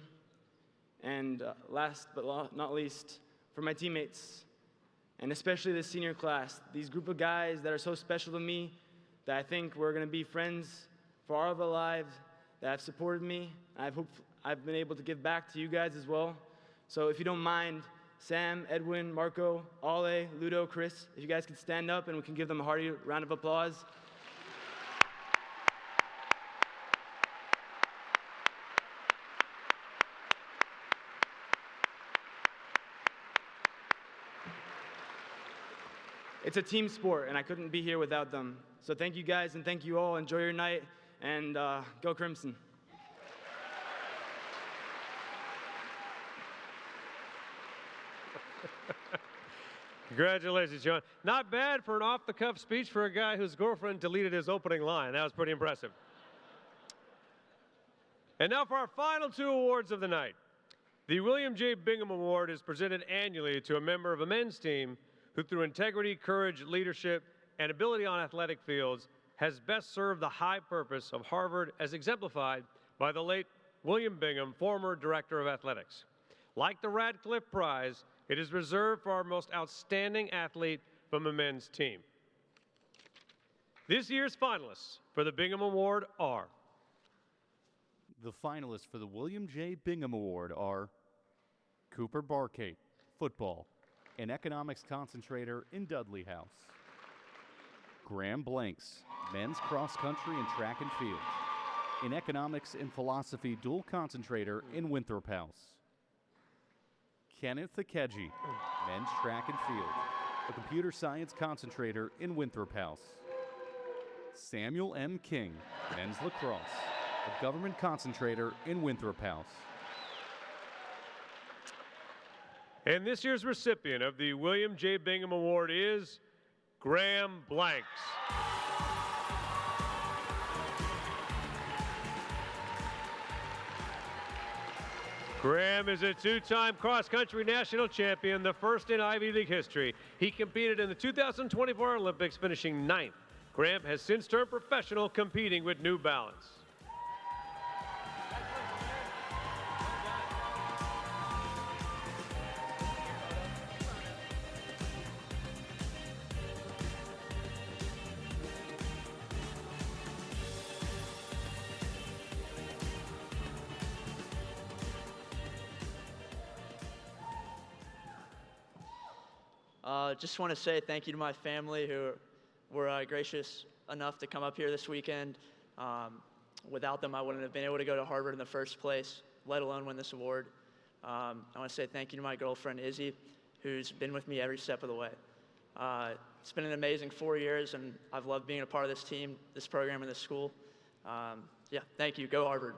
And last but not least, for my teammates, and especially the senior class, these group of guys that are so special to me, that I think we're gonna be friends for all of our lives, that have supported me. I've been able to give back to you guys as well. So if you don't mind, Sam, Edwin, Marco, Ale, Ludo, Chris, if you guys could stand up and we can give them a hearty round of applause. It's a team sport, and I couldn't be here without them. So thank you guys, and thank you all. Enjoy your night, and go Crimson. Congratulations, John. Not bad for an off-the-cuff speech for a guy whose girlfriend deleted his opening line. That was pretty impressive. And now for our final two awards of the night. The William J. Bingham Award is presented annually to a member of a men's team who through integrity, courage, leadership, and ability on athletic fields has best served the high purpose of Harvard as exemplified by the late William Bingham, former director of athletics. Like the Radcliffe Prize, it is reserved for our most outstanding athlete from a men's team. This year's finalists for the Bingham Award are. The finalists for the William J. Bingham Award are Cooper Barkate, football, an economics concentrator in Dudley House. Graham Blanks, men's cross country and track and field, an economics and philosophy dual concentrator in Winthrop House. Kenneth Akeji, men's track and field, a computer science concentrator in Winthrop House. Samuel M. King, men's lacrosse, a government concentrator in Winthrop House. And this year's recipient of the William J. Bingham Award is Graham Blanks. Graham is a two-time cross-country national champion, the first in Ivy League history. He competed in the 2024 Olympics, finishing 9th. Graham has since turned professional, competing with New Balance. Just want to say thank you to my family who were gracious enough to come up here this weekend. Without them, I wouldn't have been able to go to Harvard in the first place, let alone win this award. I want to say thank you to my girlfriend, Izzy, who's been with me every step of the way. It's been an amazing 4 years, and I've loved being a part of this team, this program, and this school. Yeah, thank you. Go Harvard.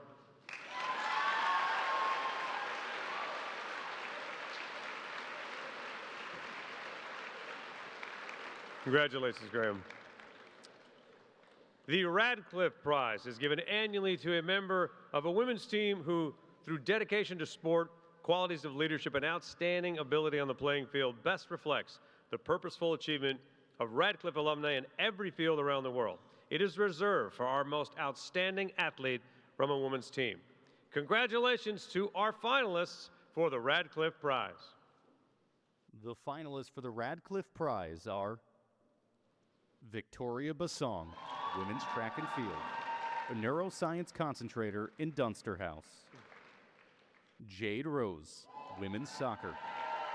Congratulations, Graham. The Radcliffe Prize is given annually to a member of a women's team who, through dedication to sport, qualities of leadership, and outstanding ability on the playing field, best reflects the purposeful achievement of Radcliffe alumni in every field around the world. It is reserved for our most outstanding athlete from a women's team. Congratulations to our finalists for the Radcliffe Prize. The finalists for the Radcliffe Prize are Victoria Basong, women's track and field, a neuroscience concentrator in Dunster House. Jade Rose, women's soccer,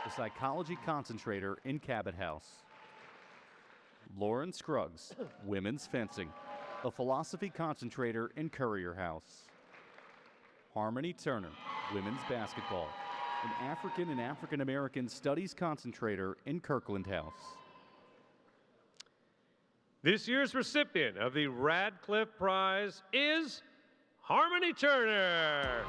a psychology concentrator in Cabot House. Lauren Scruggs, women's fencing, a philosophy concentrator in Courier House. Harmoni Turner, women's basketball, an African and African American studies concentrator in Kirkland House. This year's recipient of the Radcliffe Prize is Harmony Turner.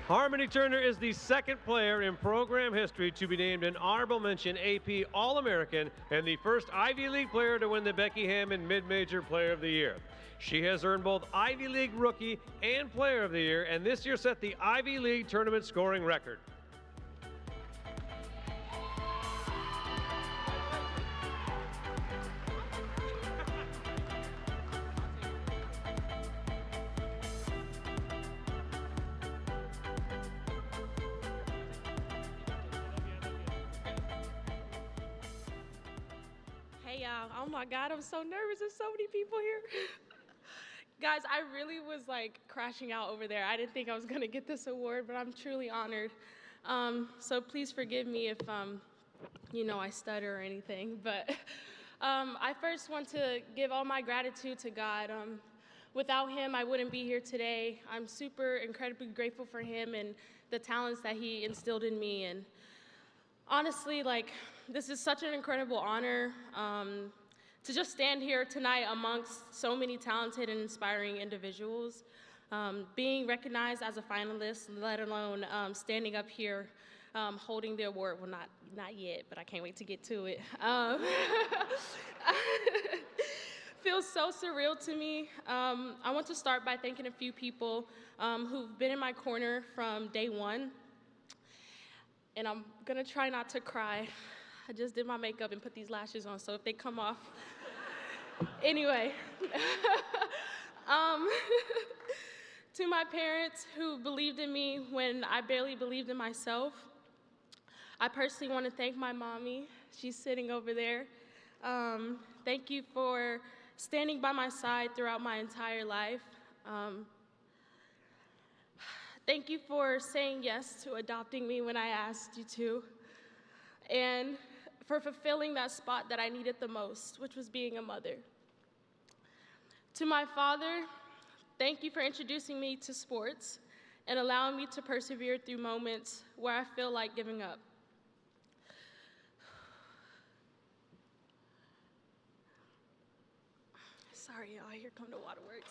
Harmony Turner is the second player in program history to be named an honorable mention AP All-American and the first Ivy League player to win the Becky Hammond Mid-Major Player of the Year. She has earned both Ivy League Rookie and Player of the Year, and this year set the Ivy League tournament scoring record. Hey y'all, oh my God, I'm so nervous. There's so many people here. Guys, I really was like crashing out over there. I didn't think I was gonna get this award, but I'm truly honored. So please forgive me if, you know, I stutter or anything, but I first want to give all my gratitude to God. Without him, I wouldn't be here today. I'm super incredibly grateful for him and the talents that he instilled in me. And honestly, like, this is such an incredible honor to just stand here tonight amongst so many talented and inspiring individuals. Being recognized as a finalist, let alone standing up here holding the award. Well, not yet, but I can't wait to get to it. Feels so surreal to me. I want to start by thanking a few people who've been in my corner from day one. And I'm gonna try not to cry. I just did my makeup and put these lashes on, so if they come off. Anyway. To my parents who believed in me when I barely believed in myself. I personally want to thank my mommy. She's sitting over there. Thank you for standing by my side throughout my entire life. Thank you for saying yes to adopting me when I asked you to, and for fulfilling that spot that I needed the most, which was being a mother. To my father, thank you for introducing me to sports and allowing me to persevere through moments where I feel like giving up. Sorry, y'all, here come the waterworks.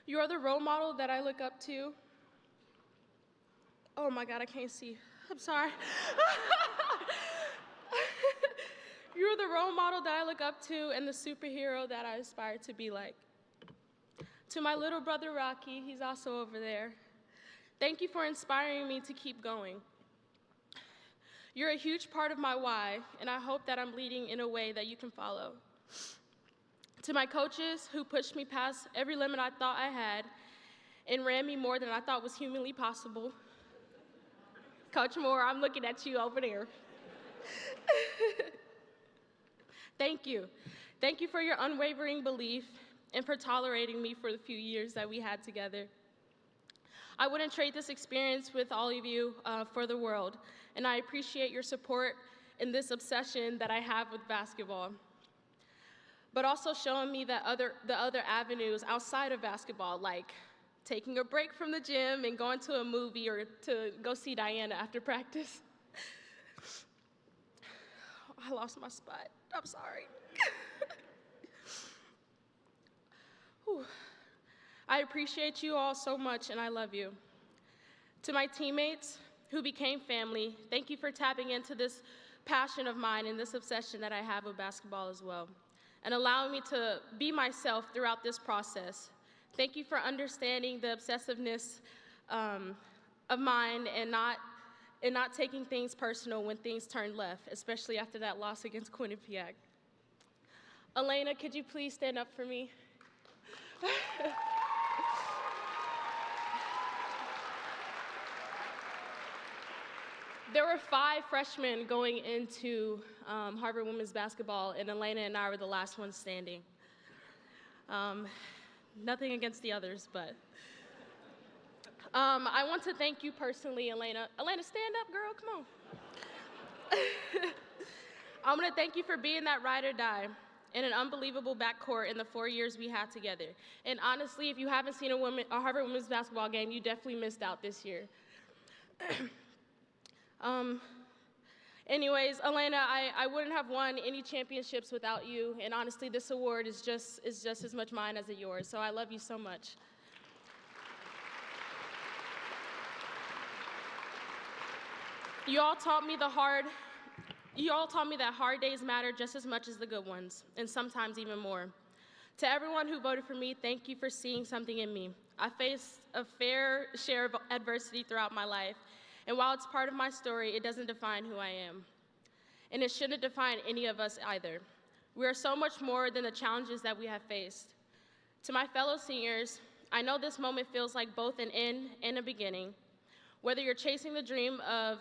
You are the role model that I look up to. Oh my God, I can't see. I'm sorry. You're the role model that I look up to and the superhero that I aspire to be like. To my little brother, Rocky, he's also over there. Thank you for inspiring me to keep going. You're a huge part of my why, and I hope that I'm leading in a way that you can follow. To my coaches who pushed me past every limit I thought I had and ran me more than I thought was humanly possible. Coach Moore, I'm looking at you over there. Thank you. Thank you for your unwavering belief and for tolerating me for the few years that we had together. I wouldn't trade this experience with all of you for the world, and I appreciate your support in this obsession that I have with basketball, but also showing me that the other avenues outside of basketball, like taking a break from the gym and going to a movie or to go see Diana after practice. I lost my spot. I'm sorry. I appreciate you all so much, and I love you. To my teammates who became family, thank you for tapping into this passion of mine and this obsession that I have with basketball as well, and allowing me to be myself throughout this process. Thank you for understanding the obsessiveness of mine and not taking things personal when things turn left, especially after that loss against Quinnipiac. Elena, could you please stand up for me? There were 5 freshmen going into Harvard women's basketball, and Elena and I were the last ones standing. Nothing against the others, but I want to thank you personally, Elena. Elena, stand up, girl, come on. I'm gonna thank you for being that ride or die. and an unbelievable backcourt in the 4 years we had together. And honestly, if you haven't seen a Harvard women's basketball game, you definitely missed out this year. Anyways, Elena, I wouldn't have won any championships without you, and honestly, this award is just as much mine as yours, so I love you so much. You all taught me that hard days matter just as much as the good ones, and sometimes even more. To everyone who voted for me, thank you for seeing something in me. I faced a fair share of adversity throughout my life, and while it's part of my story, it doesn't define who I am. And it shouldn't define any of us either. We are so much more than the challenges that we have faced. To my fellow seniors, I know this moment feels like both an end and a beginning. Whether you're chasing the dream of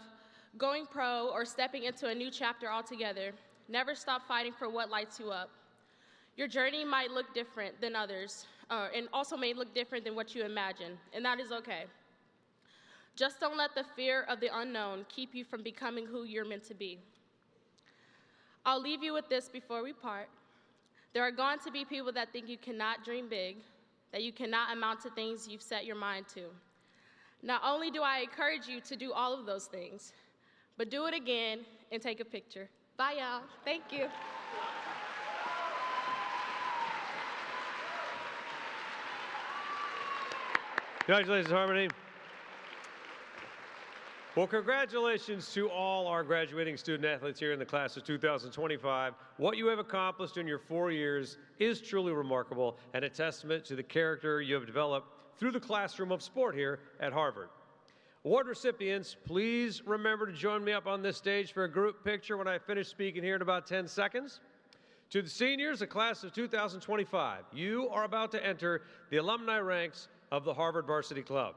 going pro or stepping into a new chapter altogether, never stop fighting for what lights you up. Your journey might look different than others, and also may look different than what you imagine, and that is okay. Just don't let the fear of the unknown keep you from becoming who you're meant to be. I'll leave you with this before we part. There are going to be people that think you cannot dream big, that you cannot amount to things you've set your mind to. Not only do I encourage you to do all of those things, but do it again and take a picture. Bye, y'all. Thank you. Congratulations, Harmony. Well, congratulations to all our graduating student athletes here in the class of 2025. What you have accomplished in your 4 years is truly remarkable and a testament to the character you have developed through the classroom of sport here at Harvard. Award recipients, please remember to join me up on this stage for a group picture when I finish speaking here in about 10 seconds. To the seniors, the class of 2025, you are about to enter the alumni ranks of the Harvard Varsity Club.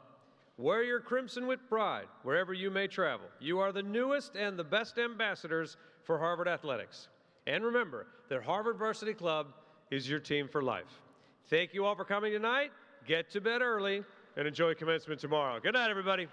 Wear your crimson with pride wherever you may travel. You are the newest and the best ambassadors for Harvard athletics. And remember that Harvard Varsity Club is your team for life. Thank you all for coming tonight. Get to bed early and enjoy commencement tomorrow. Good night, everybody.